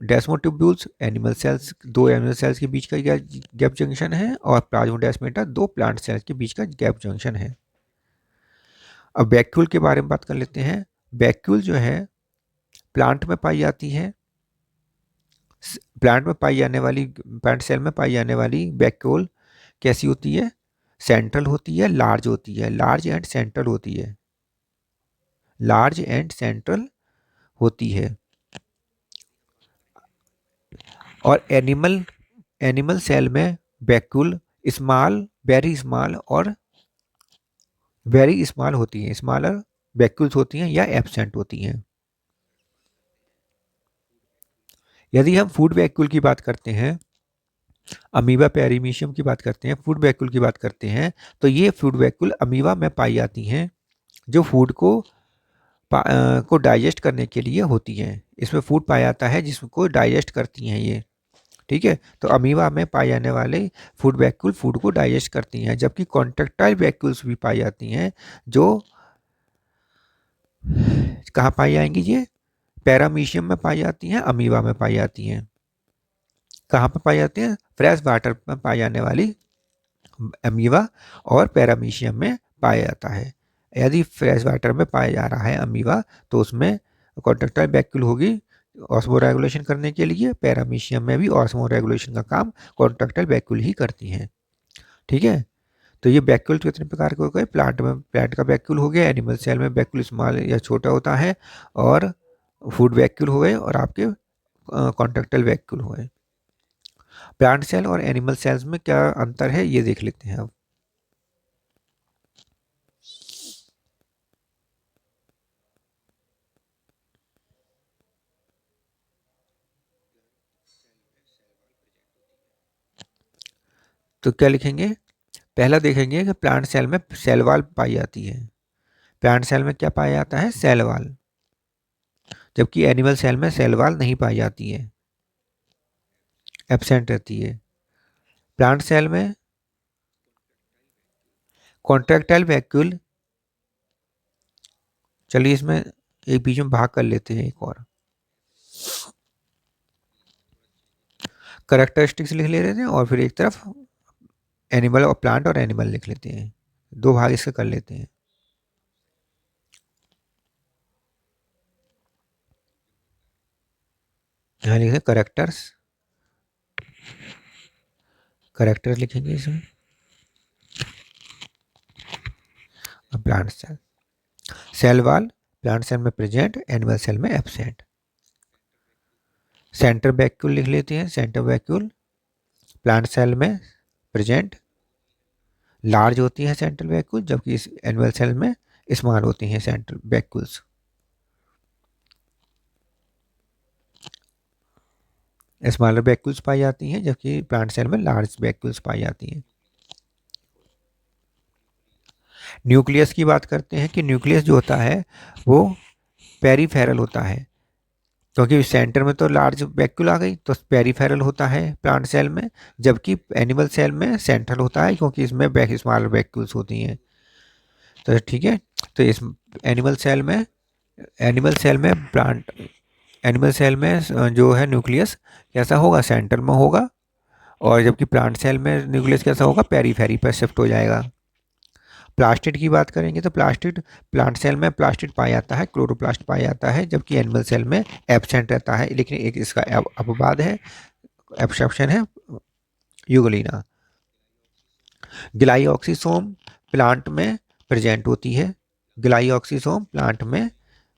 डेस्मोट्यूब्यूल्स दो एनिमल सेल्स के बीच का गैप जंक्शन है, और प्लाज्मोडेस्माटा दो प्लांट सेल्स के बीच का गैप जंक्शन है। अब वैक्यूल के बारे में बात कर लेते हैं। वैक्यूल जो है प्लांट में पाई जाती है। प्लांट सेल में पाई जाने वाली वैक्यूल कैसी होती है, सेंट्रल होती है, लार्ज होती है, लार्ज एंड सेंट्रल होती है, लार्ज एंड सेंट्रल होती है। और एनिमल सेल में वैक्यूल स्मॉल, वेरी स्मॉल और वेरी स्मॉल होती हैं, स्मॉलर वैक्यूल्स होती हैं या एब्सेंट होती हैं। यदि हम फूड वैक्यूल की बात करते हैं, अमीबा पेरिमीशियम की बात करते हैं, फूड वैक्यूल की बात करते हैं, तो ये फूड वैक्यूल अमीबा में पाई जाती हैं, जो फूड को डाइजेस्ट करने के लिए होती हैं। इसमें फूड पाया जाता है जिसको डाइजेस्ट करती हैं ये। ठीक है, तो अमीबा में पाए जाने वाले फूड वैक्यूल फूड को डाइजेस्ट करती हैं, जबकि कॉन्ट्रेक्टाइल वैक्यूल्स भी पाई जाती हैं, जो कहाँ पाई जाएंगी, ये पैरामीशियम में पाई जाती हैं, अमीबा में पाई जाती हैं। कहाँ पर पाई जाती हैं, फ्रेश वाटर में पाई जाने वाली अमीबा और पैरामीशियम में पाया जाता है। यदि फ्रेश वाटर में पाया जा रहा है अमीबा, तो उसमें कॉन्ट्रेक्टाइल वैक्यूल होगी ऑस्मो रेगुलेशन करने के लिए। पैरामीशियम में भी ऑस्मो रेगुलेशन का काम कॉन्ट्रेक्टाइल वैक्यूल ही करती हैं। ठीक है, तो ये वैक्यूल कितने प्रकार के हो गए, प्लांट का वैक्यूल हो गया, एनिमल सेल में वैक्यूल स्मॉल या छोटा होता है, और फूड वैक्यूल हो गए, और आपके कॉन्ट्रेक्टाइल वैक्यूल हो गए। प्लांट सेल और एनिमल सेल्स में क्या अंतर है, ये देख लेते हैं अब। तो क्या लिखेंगे, पहला देखेंगे कि प्लांट सेल में सेल वॉल पाई जाती है। प्लांट सेल में क्या पाया जाता है, सेल वॉल, जबकि एनिमल सेल में सेल वॉल नहीं पाई जाती है, एब्सेंट रहती है। प्लांट सेल में कॉन्ट्रेक्टाइल वैक्यूल, चलिए इसमें एक बीच में भाग कर लेते हैं एक और, करेक्टरिस्टिक्स लिख ले रहे थे, और फिर एक तरफ एनिमल और प्लांट और एनिमल लिख लेते हैं, दो भाग इसके कर लेते हैं। यहाँ लिखे करेक्टर्स लिखेंगे इसमें, plant cell, cell wall plant cell में प्रेजेंट, एनिमल सेल में एब्सेंट। सेंटर वैक्यूल लिख लेते हैं, सेंटर वैक्यूल प्लांट सेल में प्रेजेंट, लार्ज होती है सेंट्रल वैक्यूल, जबकि इस एनिमल सेल में स्मॉल होती हैं सेंट्रल वैक्यूल्स। स्मॉलर वैक्यूल्स पाई जाती हैं, जबकि प्लांट सेल में लार्ज वैक्यूल्स पाई जाती हैं। न्यूक्लियस की बात करते हैं कि न्यूक्लियस जो होता है वो पेरीफेरल होता है, क्योंकि सेंटर में तो लार्ज वैक्यूल आ गई तो पेरीफेरल होता है प्लांट सेल में, जबकि एनिमल सेल में सेंट्रल होता है क्योंकि इसमें स्मॉलर वैक्यूल्स होती हैं। तो ठीक है, तो इस एनिमल सेल में एनिमल सेल में प्लांट एनिमल सेल में जो है न्यूक्लियस कैसा होगा, सेंटर में होगा, और जबकि प्लांट सेल में न्यूक्लियस कैसा होगा, पेरीफेरी पर शिफ्ट हो जाएगा। प्लास्टिड की बात करेंगे तो प्लास्टिड प्लांट सेल में प्लास्टिड पाया जाता है, क्लोरोप्लास्ट पाया जाता है, जबकि एनिमल सेल में एब्सेंट रहता है। लेकिन एक इसका अपवाद है, एक्सेप्शन है, यूगलिना। ग्लाइऑक्सीसोम प्लांट में प्रेजेंट होती है, ग्लाइऑक्सीसोम प्लांट में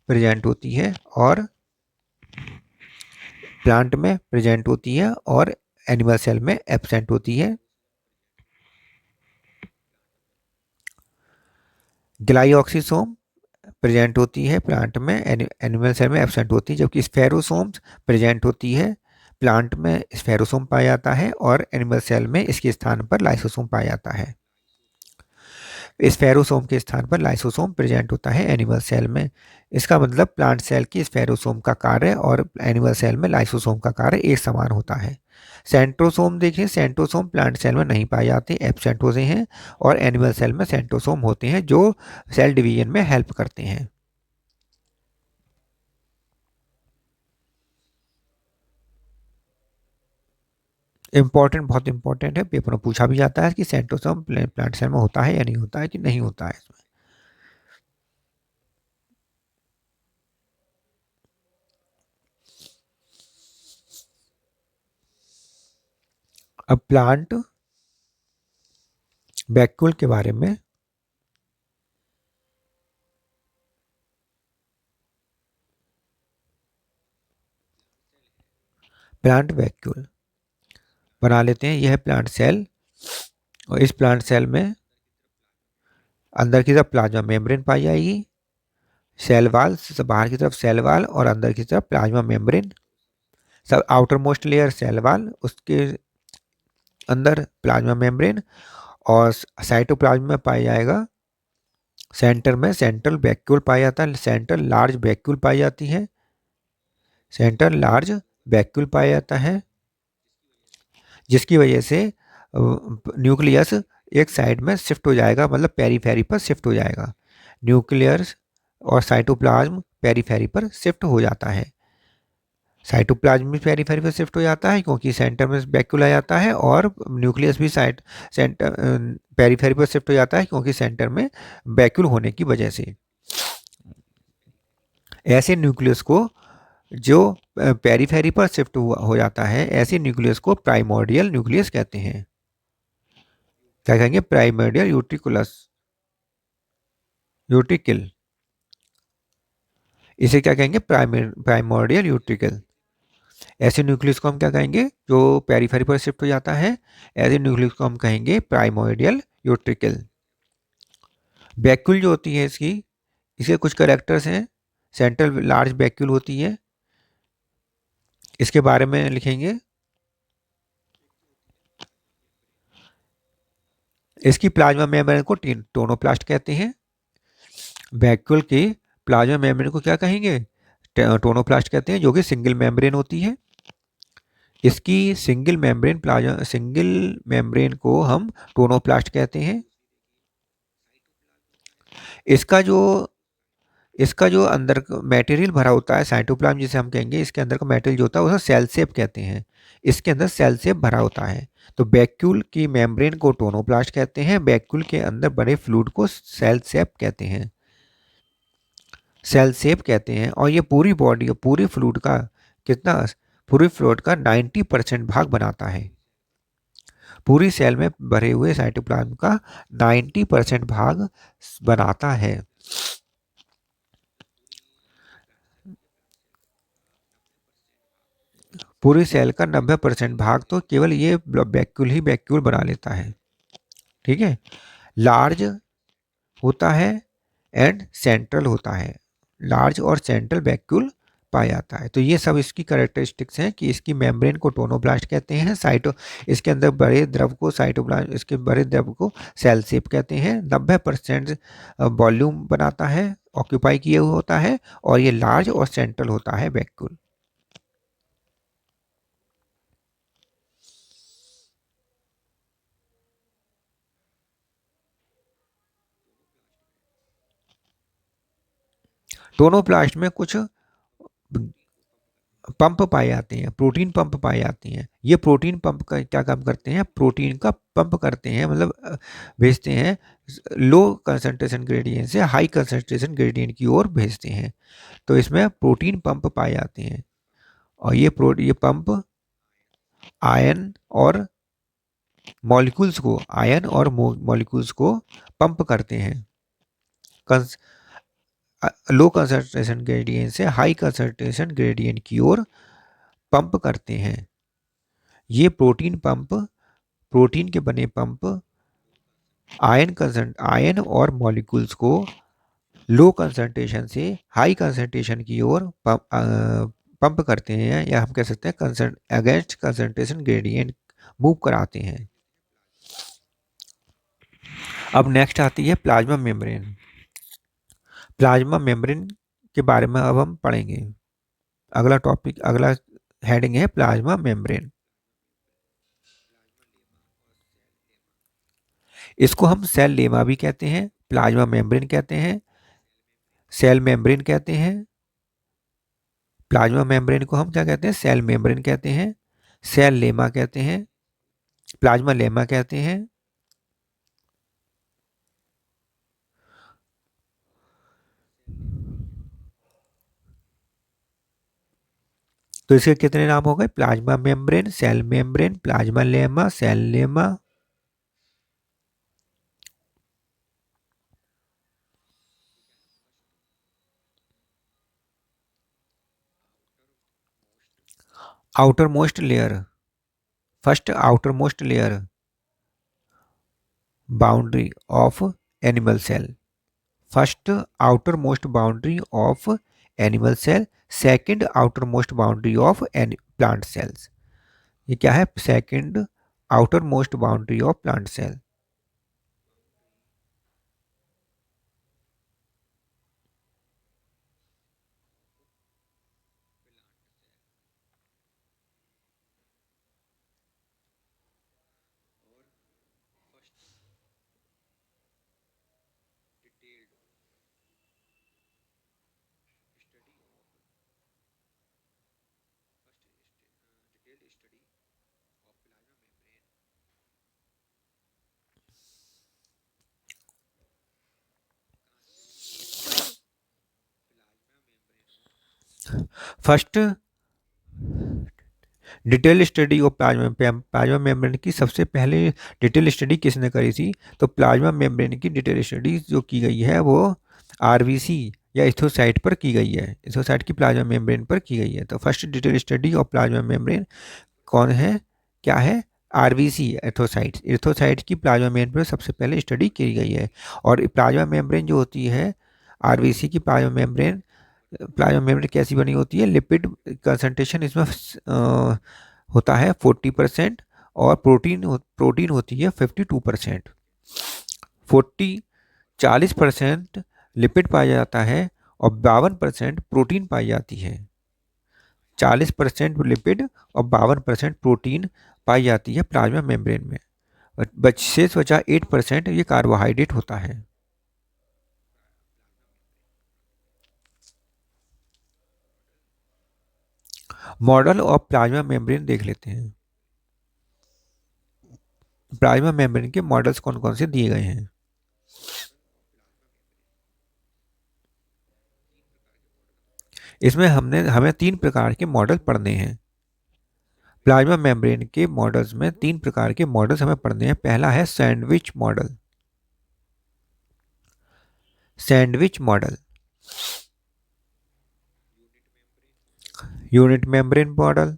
प्रेजेंट होती है और एनिमल सेल में एब्सेंट होती है। ग्लाइऑक्सीसोम प्रेजेंट होती है प्लांट में, एनिमल सेल में एब्सेंट होती है, जबकि स्फेरोसोम्स प्रेजेंट होती है, प्लांट में स्फेरोसोम पाया जाता है और एनिमल सेल में इसके स्थान पर लाइसोसोम पाया जाता है। स्फेरोसोम के स्थान पर लाइसोसोम प्रेजेंट होता है एनिमल सेल में। इसका मतलब प्लांट सेल की स्फेरोसोम का कार्य और एनिमल सेल में लाइसोसोम का कार्य एक समान होता है। सेंट्रोसोम देखिए, सेंट्रोसोम प्लांट सेल में नहीं पाए जाते, एब्सेंट होते हैं, और एनिमल सेल में सेंट्रोसोम होते हैं जो सेल डिवीजन में हेल्प करते हैं। इंपॉर्टेंट, बहुत इंपॉर्टेंट है, पेपर में पूछा भी जाता है कि सेंट्रोसोम प्लांट सेल में होता है या नहीं होता है, कि नहीं होता है इसमें। अब प्लांट वैक्यूल के बारे में, प्लांट वैक्यूल बना लेते हैं। यह प्लांट सेल, और इस प्लांट सेल में अंदर की तरफ प्लाज्मा मेम्ब्रेन पाई जाएगी, सेल वाल, बाहर की तरफ सेल वाल और अंदर की तरफ प्लाज्मा मेम्ब्रेन। सब outer most layer cell wall, उसके अंदर प्लाज्मा मेम्ब्रेन, और साइटोप्लाज्म में पाया जाएगा, सेंटर में सेंट्रल वैक्यूल पाया जाता है, सेंट्रल लार्ज वैक्यूल पाई जाती है, सेंट्रल लार्ज वैक्यूल पाया जाता है, जिसकी वजह से न्यूक्लियस एक साइड में शिफ्ट हो जाएगा, मतलब पेरीफेरी पर शिफ्ट हो जाएगा। न्यूक्लियस और साइटोप्लाज्म पेरीफेरी पर शिफ्ट हो जाता है। साइटोप्लाज्म भी पेरीफेरी पर शिफ्ट हो जाता है क्योंकि सेंटर में वैक्यूल आ जाता है, और न्यूक्लियस भी सेंटर पेरीफेरी पर शिफ्ट हो जाता है क्योंकि सेंटर में वैक्यूल होने की वजह से। ऐसे न्यूक्लियस को जो पेरीफेरी पर शिफ्ट हो जाता है, ऐसे न्यूक्लियस को प्राइमोर्डियल न्यूक्लियस कहते हैं। क्या कहेंगे, प्राइमोर्डियल यूट्रिकुलस, यूट्रिकल, इसे क्या कहेंगे, प्राइमोर्डियल यूट्रिकल। ऐसे न्यूक्लियस को हम क्या कहेंगे, जो पेरीफेरी पर शिफ्ट हो जाता है, ऐसे न्यूक्लियस को हम कहेंगे प्राइमोर्डियल यूट्रिकल। वैक्यूल जो होती है इसकी, इसके कुछ कैरेक्टर्स हैं। सेंट्रल लार्ज वैक्यूल होती है, इसके बारे में लिखेंगे। इसकी प्लाज्मा मेम्ब्रेन को टोनोप्लास्ट कहते हैं। वैक्यूल की प्लाज्मा मेम्ब्रेन को क्या कहेंगे, टोनोप्लास्ट कहते हैं, जो कि सिंगल मेम्ब्रेन होती है। इसकी सिंगल मेम्ब्रेन को हम टोनोप्लास्ट कहते हैं। इसका जो इसका जो अंदर मटेरियल भरा होता है, साइटोप्लाज्म जिसे हम कहेंगे, इसके अंदर का मटेरियल जो होता है उसे सेल शेप कहते हैं। इसके अंदर सेल शेप भरा होता है। तो वैक्यूल की मेम्ब्रेन को टोनोप्लास्ट कहते हैं, वैक्यूल के अंदर बड़े फ्लूइड को सेल शेप कहते हैं, सेल शेप कहते हैं। और ये पूरी बॉडी, पूरी फ्लूइड का कितना, पूरी फ्लूइड का 90% भाग बनाता है। पूरी सेल में भरे हुए साइटोप्लाज्म का 90% भाग बनाता है। पूरी सेल का 90% भाग तो केवल ये वैक्यूल ही वैक्यूल बना लेता है। ठीक है, लार्ज होता है एंड सेंट्रल होता है, लार्ज और सेंट्रल वैक्यूल पाया जाता है। तो ये सब इसकी कैरेक्टरिस्टिक्स हैं कि इसकी मेम्ब्रेन को टोनोब्लास्ट कहते हैं, साइटो इसके अंदर बड़े द्रव को साइटोब्लास्ट, इसके बड़े द्रव को सेल शेप कहते हैं, 90% वॉल्यूम बनाता है, ऑक्यूपाई किए हुए होता है, और ये लार्ज और सेंट्रल होता है वैक्यूल। टोनोप्लास्ट में कुछ पंप पाए जाते हैं, प्रोटीन पंप पाए जाते हैं। ये प्रोटीन पंप का क्या काम करते हैं, प्रोटीन का पंप करते हैं, मतलब भेजते हैं, लो कंसंट्रेशन ग्रेडियंट से हाई कंसंट्रेशन ग्रेडियंट की ओर भेजते हैं। तो इसमें प्रोटीन पंप पाए जाते हैं, और ये पंप आयन और मॉलिक्यूल्स को, आयन और मॉलिक्यूल्स को पंप करते हैं, लो कंसंट्रेशन ग्रेडियंट से हाई कंसंट्रेशन ग्रेडियंट की ओर पंप करते हैं। ये प्रोटीन पंप, प्रोटीन के बने पंप आयन और मॉलिक्यूल्स को लो कंसंट्रेशन से हाई कंसंट्रेशन की ओर पंप करते हैं, या हम कह सकते हैं अगेंस्ट कंसंट्रेशन ग्रेडियंट मूव कराते हैं। अब नेक्स्ट आती है प्लाज्मा मेम्ब्रेन। प्लाज्मा मेम्ब्रेन के बारे में अब हम पढ़ेंगे। अगला टॉपिक, अगला हेडिंग है प्लाज्मा मेम्ब्रेन। इसको हम सेल लेमा भी कहते हैं, प्लाज्मा मेम्ब्रेन कहते हैं, सेल मेम्ब्रेन कहते हैं। प्लाज्मा मेम्ब्रेन को हम क्या कहते हैं, सेल मेम्ब्रेन कहते हैं, सेल लेमा कहते हैं, प्लाज्मा लेमा कहते हैं। तो इसके कितने नाम हो गए, plasma membrane, cell membrane, plasmalemma, cell lemma. Outer most layer, first outer most layer boundary of animal cell, first outer most boundary of animal cell, second outer most boundary of plant cells. ये क्या है, second outer most boundary of plant cell. First detail study of plasma membrane की सबसे पहले detail study किसने करी थी, तो प्लाज्मा मेम्ब्रेन की डिटेल स्टडी जो की गई है वो आरबीसी या इथोसाइट पर की गई है, इथोसाइट की प्लाज्मा मेम्ब्रेन पर की गई है। तो first detail study of plasma membrane कौन है, क्या है, आरबीसी एथोसाइट, एथोसाइट की प्लाज्मा मेम्ब्रेन पर सबसे पहले स्टडी की गई है। और प्लाज्मा मेम्ब्रेन जो होती है, आरबीसी की प्लाज्मा मेम्ब्रेन, प्लाज्मा मेम्ब्रेन कैसी बनी होती है, लिपिड कंसंट्रेशन इसमें होता है 40%, और प्रोटीन होती है 52%। 40% लिपिड पाया जाता है और 52% प्रोटीन पाई जाती है। 40% लिपिड और 52% प्रोटीन पाई जाती है प्लाज्मा मेम्ब्रेन में। शेष बचा 8% ये कार्बोहाइड्रेट होता है। मॉडल ऑफ प्लाज्मा मेम्ब्रेन देख लेते हैं। प्लाज्मा मेम्ब्रेन के मॉडल्स कौन कौन से दिए गए हैं। इसमें हमें 3 प्रकार के मॉडल पढ़ने हैं। प्लाज्मा मेम्ब्रेन के मॉडल्स में 3 प्रकार के मॉडल्स हमें पढ़ने हैं। पहला है sandwich model, sandwich model, unit membrane model,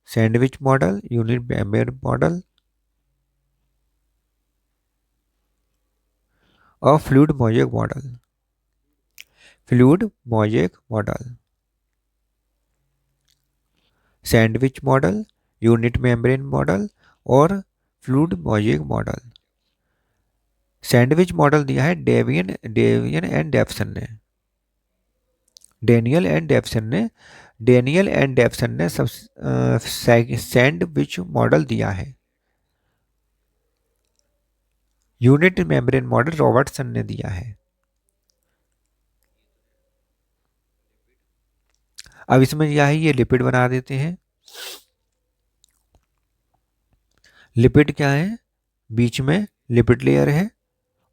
sandwich model, unit membrane model. और fluid mosaic model, fluid mosaic model, sandwich model, unit membrane model और fluid mosaic model. Sandwich model दिया है डेवियन एंड डेफसन ने, डेनियल एंड डेफसन ने, Daniel and डेफसन ने सब sandwich model दिया है। यूनिट मेम्ब्रेन मॉडल रॉबर्टसन ने दिया है। अब इसमें क्या है, ये लिपिड बना देते हैं। लिपिड क्या है, बीच में लिपिड लेयर है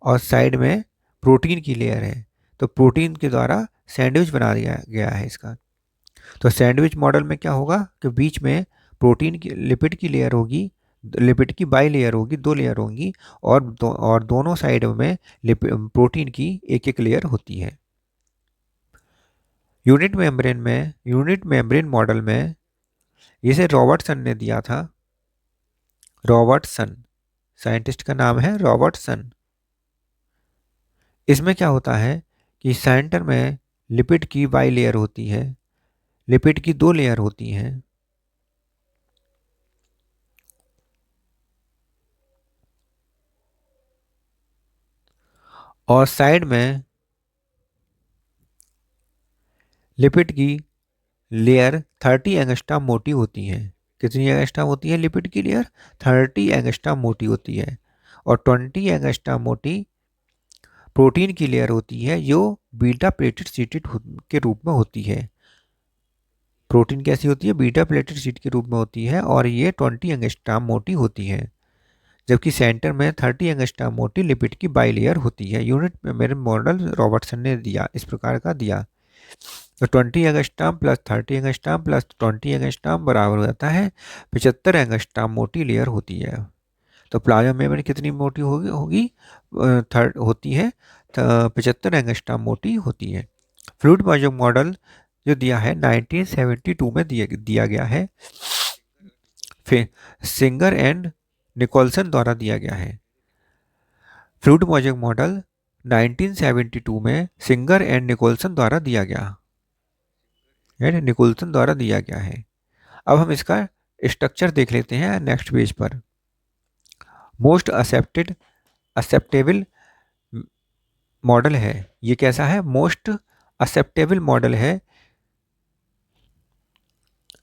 और साइड में प्रोटीन की लेयर है। तो प्रोटीन के द्वारा सैंडविच बना दिया गया है इसका। तो सैंडविच मॉडल में क्या होगा कि बीच में प्रोटीन की लिपिड की लेयर होगी, लिपिड की बाई लेयर होगी, दो लेयर होंगी और दोनों साइड में प्रोटीन की एक एक लेयर होती है। यूनिट मेम्ब्रेन मॉडल में इसे रॉबर्टसन ने दिया था। रॉबर्टसन, साइंटिस्ट का नाम है रॉबर्टसन। इसमें क्या होता है कि सेंटर में लिपिड की बाई लेयर होती है, लिपिड की दो लेयर होती हैं और साइड में लिपिड की लेयर 30 एंगस्ट्रॉम मोटी होती है। कितनी एंगस्ट्रॉम होती है लिपिड की लेयर? 30 एंगस्ट्रॉम मोटी होती है। और 20 एंगस्ट्रॉम मोटी प्रोटीन की लेयर होती है जो बीटा प्लेटेड शीटेड के रूप में होती है। प्रोटीन कैसी होती है? बीटा प्लेटेड शीट के रूप में होती है और ये 20 एंगस्ट्रॉम मोटी होती है। जबकि सेंटर में 30 एंगस्ट्रॉम मोटी लिपिड की बाई लेयर होती है। यूनिट में मेरे मॉडल रॉबर्टसन ने दिया, इस प्रकार का दिया। तो 20 angstrom plus 30 angstrom plus 20 angstrom बराबर हो जाता है 75 एंगस्ट्रॉम मोटी लेयर होती है। तो प्लाज्मा मेम्ब्रेन कितनी मोटी होगी होगी थर्ड होती है 75 एंगस्ट्रॉम मोटी होती है। फ्लूइड मोज़ेक मॉडल जो दिया है 1972 में दिया गया है, फिर सिंगर एंड निकोलसन द्वारा दिया गया है। फ्लूइड मोज़ेक मॉडल 1972 में सिंगर एंड निकोलसन द्वारा दिया गया है, निकोलसन द्वारा दिया गया है। अब हम इसका स्ट्रक्चर देख लेते हैं नेक्स्ट पेज पर। मोस्ट एक्सेप्टेबल मॉडल है। ये कैसा है? मोस्ट एक्सेप्टेबल मॉडल है।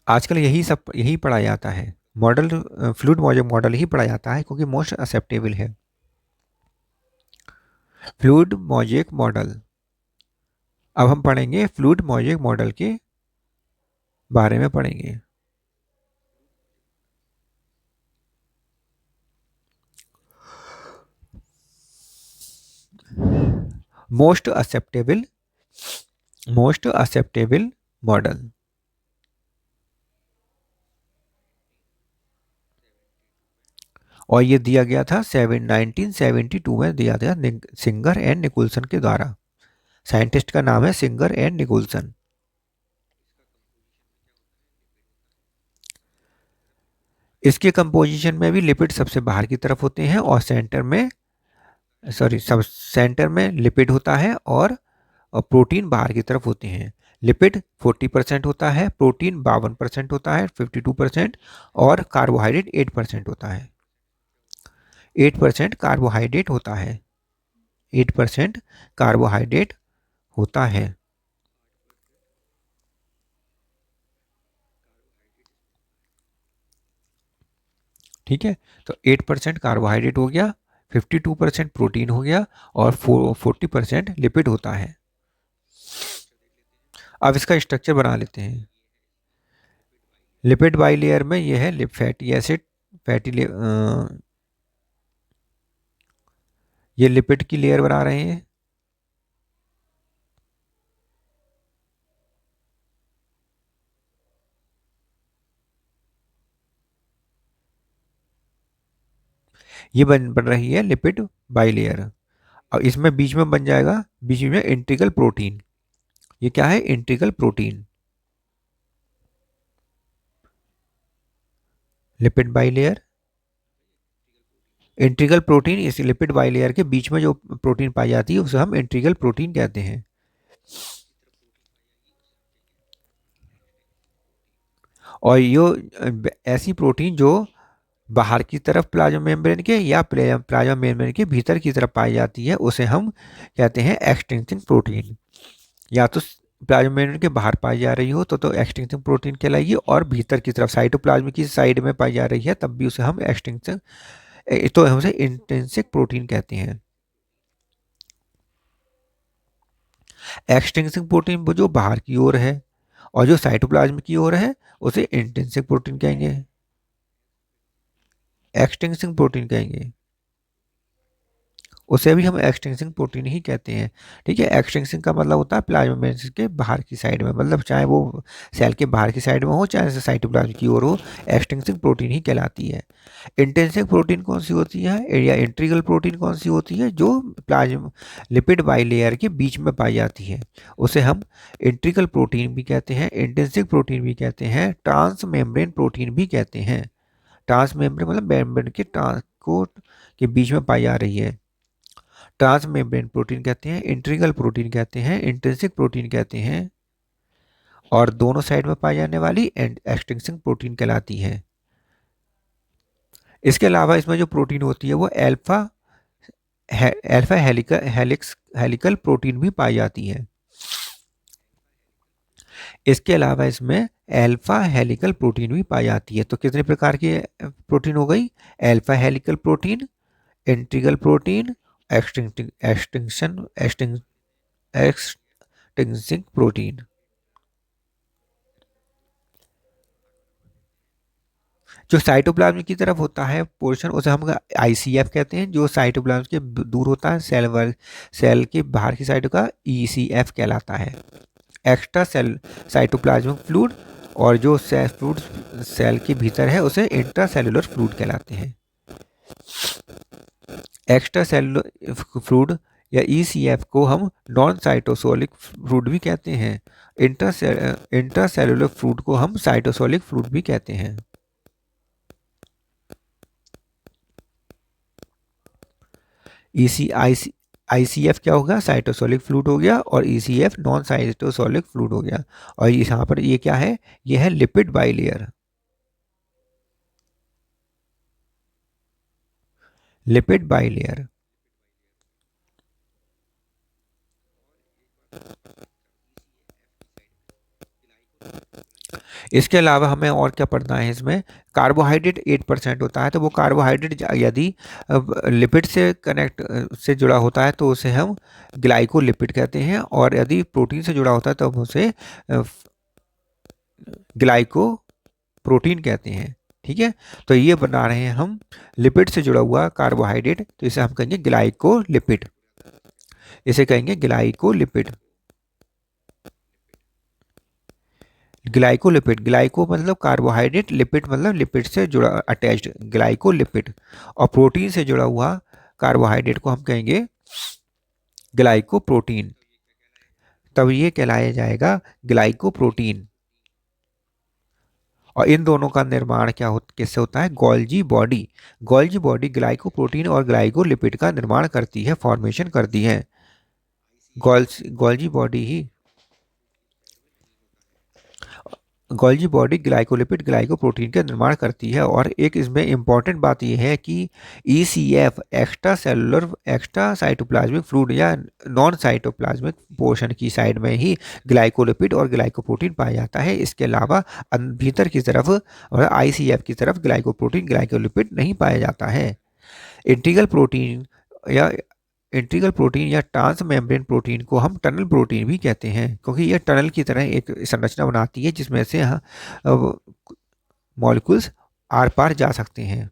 आजकल यही पढ़ा जाता है, मॉडल फ्लूइड मोज़ेक मॉडल ही पढ़ा जाता है क्योंकि मोस्ट एक्सेप्टेबल है। फ्लूइड मोज़ेक मॉडल, अब हम पढ़ेंगे फ्लूइड मोज़ेक मॉडल के बारे में पढ़ेंगे। मोस्ट एक्सेप्टेबल मॉडल, और ये दिया गया था 1972 में दिया गया सिंगर एंड निकोलसन के द्वारा। साइंटिस्ट का नाम है सिंगर एंड निकोलसन। इसके कंपोजिशन में भी लिपिड सबसे बाहर की तरफ होते हैं और सेंटर में लिपिड होता है और प्रोटीन बाहर की तरफ होते हैं। लिपिड 40% होता है, प्रोटीन 52% होता है 52%, और कार्बोहाइड्रेट 8% होता है। 8% कार्बोहाइड्रेट होता है, 8% कार्बोहाइड्रेट होता है। ठीक है, तो 8% कार्बोहाइड्रेट हो गया, 52% प्रोटीन हो गया और 40% लिपिड होता है। अब इसका स्ट्रक्चर बना लेते हैं। लिपिड बाई लेयर में ये है फैटी एसिड, फैटी ये लिपिड की लेयर बना रहे हैं। ये बन रही है लिपिड बाई लेयर। अब इसमें बीच में बन जाएगा, बीच में इंटीग्रल प्रोटीन। ये क्या है? Integral protein. Lipid by layer, integral protein इस लिपिड बाइलेयर के बीच में जो प्रोटीन पाई जाती है उसे हम इंटीग्रल प्रोटीन कहते हैं। और ये ऐसी प्रोटीन जो बाहर की तरफ प्लाज्मा मेम्ब्रेन के या प्लाज्मा मेम्ब्रेन के भीतर की तरफ पाई जाती है उसे हम कहते हैं एक्सटिंक्टिंग प्रोटीन। या तो प्लाज्मा मेम्ब्रेन के बाहर पाई जा रही हो तो एक्सटिंक्टिंग प्रोटीन कहलाएगी, और भीतर की तरफ साइटोप्लाज्म की साइड में पाई जा रही है तब भी उसे हम एक्सटिंक्टिंग तो हम उसे इंट्रिंसिक प्रोटीन कहते हैं। एक्सटिंक्टिंग प्रोटीन वो जो बाहर की ओर है और जो साइटोप्लाज्म की ओर है उसे इंट्रिंसिक प्रोटीन कहेंगे, एक्सटिंक्टिंग प्रोटीन कहेंगे, उसे भी हम एक्सटिंक्टिंग प्रोटीन ही कहते हैं। ठीक है, एक्सटिंक्टिंग का मतलब होता है प्लाज्मा मेम्ब्रेन के बाहर की साइड में, मतलब चाहे वो सेल के बाहर की साइड में हो चाहे साइटोप्लाज्म की ओर हो, एक्सटिंक्टिंग प्रोटीन ही कहलाती है। इंट्रिंसिक प्रोटीन कौन सी होती है या इंट्रीगल प्रोटीन कौन सी होती है, जो प्लाज्मा लिपिड बाइलेयर के बीच में पाई जाती है उसे हम इंट्रीगल प्रोटीन भी कहते हैं, इंट्रिंसिक प्रोटीन भी कहते हैं, ट्रांस मेम्ब्रेन प्रोटीन भी कहते हैं। ट्रांस मेम्ब्रेन मतलब मेम्ब्रेन के ट्रांसपोर्ट के बीच में पाई जा रही है, ट्रांस मेम्ब्रेन प्रोटीन कहते हैं, इंट्रीगल प्रोटीन कहते हैं, इंट्रिंसिक प्रोटीन कहते हैं, और दोनों साइड में पाई जाने वाली एक्सटिंक्टिंग प्रोटीन कहलाती है। इसके अलावा इसमें जो प्रोटीन होती है वो अल्फा हेलिकल प्रोटीन भी पाई जाती है। इसके अलावा इसमें अल्फा हेलिकल प्रोटीन भी पाई जाती है। तो कितने प्रकार की प्रोटीन हो गई? Alpha helical protein, integral protein, extrinsic protein. जो साइटोप्लाज्म की तरफ होता है पोर्शन उसे हम आईसीएफ कहते हैं, जो साइटोप्लाज्म के दूर होता है सेल के बाहर की साइड का ईसीएफ कहलाता है। एक्स्ट्रा सेल साइटोप्लाज्मिक फ्लूइड, और जो फ्लूइड सेल के भीतर है उसे इंट्रा सेलुलर फ्लूइड कहलाते हैं। एक्स्ट्रा सेलुलर फ्लूइड या ईसीएफ को हम नॉन साइटोसोलिक फ्लूइड भी कहते हैं। इंट्रा सेलुलर फ्लूइड को हम साइटोसोलिक फ्लूइड भी कहते हैं। आईसीएफ क्या होगा? साइटोसोलिक फ्लूइड हो गया, और ईसीएफ नॉन साइटोसोलिक फ्लूइड हो गया। और यहाँ पर ये क्या है? ये है लिपिड बाइलेयर। Lipid bilayer. इसके अलावा हमें और क्या पढ़ना है इसमें? कार्बोहाइड्रेट 8% होता है, तो वो कार्बोहाइड्रेट यदि लिपिड से कनेक्ट से जुड़ा होता है तो उसे हम ग्लाइकोलिपिड कहते हैं, और यदि प्रोटीन से जुड़ा होता है तो हम उसे ग्लाइको प्रोटीन कहते हैं। ठीक है, तो ये बना रहे हैं हम लिपिड से जुड़ा हुआ कार्बोहाइड्रेट, तो इसे हम कहेंगे ग्लाइकोलिपिड, इसे कहेंगे ग्लाइकोलिपिड। ग्लाइकोलिपिड, ग्लाइको मतलब कार्बोहाइड्रेट, लिपिड मतलब लिपिड से जुड़ा अटैच्ड, ग्लाइकोलिपिड। और प्रोटीन से जुड़ा हुआ कार्बोहाइड्रेट को हम कहेंगे ग्लाइकोप्रोटीन, तब ये कहलाया जाएगा ग्लाइकोप्रोटीन। और इन दोनों का निर्माण किससे होता है? Golgi body. Golgi body glycoprotein और ग्लाइकोलिपिड का निर्माण करती है, फॉर्मेशन करती है। गोल्जी बॉडी ही गोल्जी बॉडी ग्लाइकोलिपिड ग्लाइकोप्रोटीन का निर्माण करती है। और एक इसमें इंपॉर्टेंट बात यह है कि ECF extra cellular extra cytoplasmic fluid या नॉन साइटोप्लाज्मिक पोर्शन की साइड में ही ग्लाइकोलिपिड और ग्लाइकोप्रोटीन पाया जाता है। इसके अलावा भीतर की तरफ और आईसीएफ की तरफ ग्लाइकोप्रोटीन ग्लाइकोलिपिड नहीं पाया जाता है। इंटीग्रल प्रोटीन या ट्रांस मेम्ब्रेन प्रोटीन को हम टनल प्रोटीन भी कहते हैं, क्योंकि यह टनल की तरह एक संरचना बनाती है जिसमें से मॉलिक्यूल्स आर पार जा सकते हैं,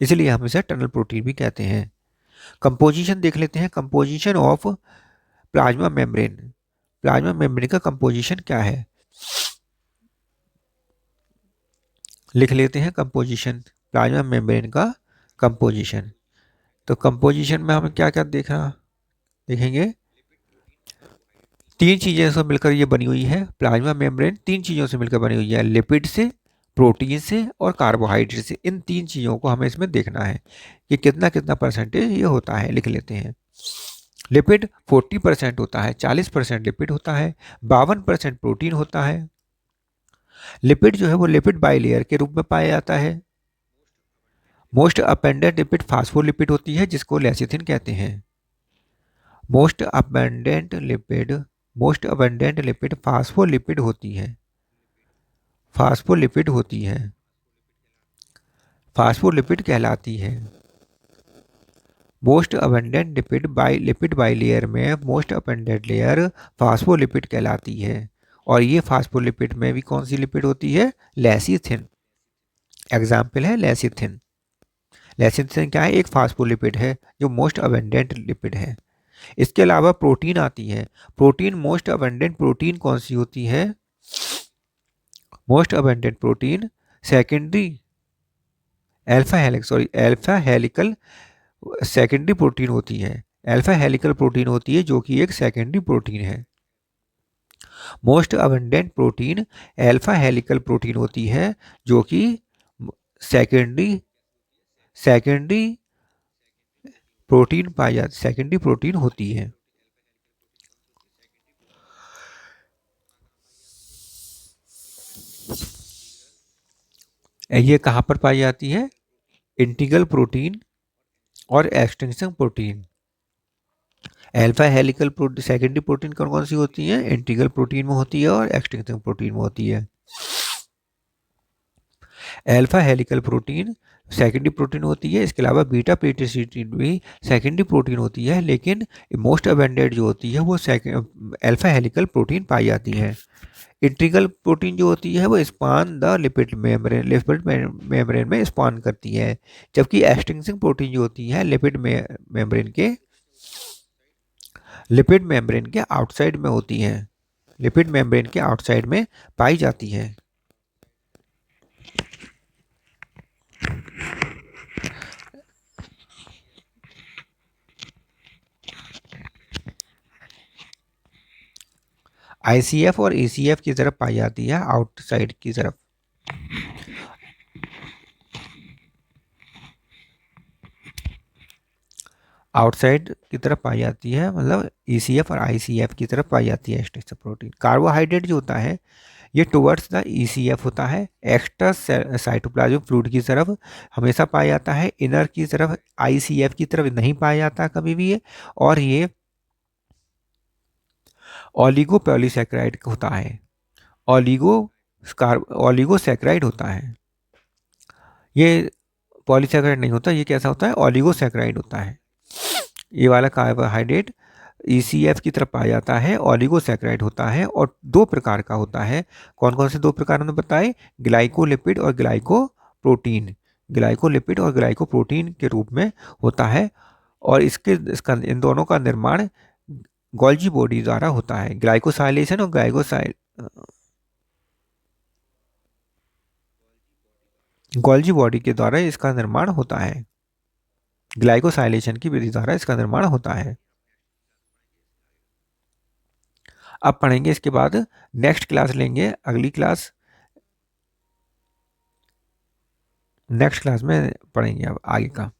इसलिए हम इसे टनल प्रोटीन भी कहते हैं। कंपोजिशन देख लेते हैं, composition of plasma membrane. Plasma membrane का कंपोजिशन क्या है, लिख लेते हैं कंपोजिशन, प्लाज्मा मेम्ब्रेन का कंपोजिशन। तो कंपोजिशन में हम क्या क्या देखेंगे? तीन चीजें से मिलकर ये बनी हुई है। प्लाज्मा मेम्ब्रेन तीन चीजों से मिलकर बनी हुई है, लिपिड से, प्रोटीन से और कार्बोहाइड्रेट से, इन 3 चीज़ों को हमें इसमें देखना है कि कितना कितना परसेंटेज ये होता है, लिख लेते हैं। लिपिड 40% होता है, 40% लिपिड होता है, 52% प्रोटीन होता है। लिपिड जो है वो लिपिड बाइलेयर के रूप में पाया जाता है। मोस्ट अपेंडेंट लिपिड फास्फोलिपिड होती है, जिसको लेसिथिन कहते हैं। मोस्ट अपेंडेंट लिपिड फास्फोलिपिड होती है, फास्फोलिपिड होती है, फास्फोलिपिड कहलाती है। मोस्ट अबेंडेंट लिपिड बाइलेयर में मोस्ट अबेंडेंट लेयर फास्फोलिपिड कहलाती है। और ये फास्फोलिपिड में भी कौन सी लिपिड होती है? लेसिथिन। एग्जाम्पल है लेसिथिन। लेसिथिन क्या है? एक फास्फोलिपिड है जो मोस्ट अबेंडेंट लिपिड है। इसके अलावा प्रोटीन आती है। प्रोटीन मोस्ट अबेंडेंट प्रोटीन कौन सी होती है? Most abundant protein secondary alpha helical secondary protein होती है। अल्फा हेलिकल प्रोटीन होती है जो कि एक सेकेंडरी प्रोटीन है। Most abundant protein alpha helical protein होती है जो कि सेकेंडरी प्रोटीन पाई जाती, सेकेंडरी प्रोटीन होती है। ये कहाँ पर पाई जाती है? इंटीग्रल प्रोटीन और extension protein. Alpha helical protein secondary protein कौन कौन सी होती है? इंटीग्रल प्रोटीन में होती है और एक्सटेंशन प्रोटीन में होती है। Alpha helical protein secondary protein होती है। इसके अलावा बीटा पेरिसिटिन भी सेकेंडरी प्रोटीन होती है, लेकिन मोस्ट अबेंडेड जो होती है वो अल्फा हेलिकल प्रोटीन पाई जाती है। इंटीग्रल प्रोटीन जो होती है वो स्पान द लिपिड मेम्ब्रेन में स्पान करती है, जबकि एक्सटेंशन प्रोटीन जो होती है लिपिड मेम्ब्रेन के आउटसाइड में होती है, लिपिड मेम्ब्रेन के आउटसाइड में पाई जाती है। आईसीएफ और एसीएफ की तरफ पाई जाती है, आउटसाइड की तरफ। आउटसाइड की तरफ पाई जाती है, मतलब ईसीएफ और आईसीएफ की तरफ पाई जाती है एक्स्ट्रा प्रोटीन। कार्बोहाइड्रेट जो होता है ये टुवर्ड्स द ईसीएफ होता है, एक्स्ट्रा साइटोप्लाज्मिक फ्लूइड की तरफ हमेशा पाया जाता है, इनर की तरफ आईसीएफ की तरफ नहीं पाया जाता कभी भी ये। और ये ऑलिगोपॉलीसैकेराइड होता है, ऑलिगोसैकेराइड होता है। ये पॉलीसैकेराइड नहीं होता, ये कैसा होता है? ऑलिगोसैकेराइड होता है। ये वाला कार्बोहाइड्रेट ईसीएफ की तरफ पाया जाता है, ऑलिगोसैकेराइड होता है और 2 प्रकार का होता है। कौन कौन से 2 प्रकार हमने बताए? ग्लाइकोलिपिड और ग्लाइकोप्रोटीन। ग्लाइकोलिपिड और ग्लाइकोप्रोटीन के रूप में होता है और इसका इन दोनों का निर्माण गोल्जी बॉडी द्वारा होता है। ग्लाइकोसाइलेशन और गोल्जी बॉडी के द्वारा इसका निर्माण होता है, ग्लाइकोसाइलेशन की विधि द्वारा इसका निर्माण होता है। अब पढ़ेंगे इसके बाद, नेक्स्ट क्लास लेंगे, अगली क्लास नेक्स्ट क्लास में पढ़ेंगे अब आगे का।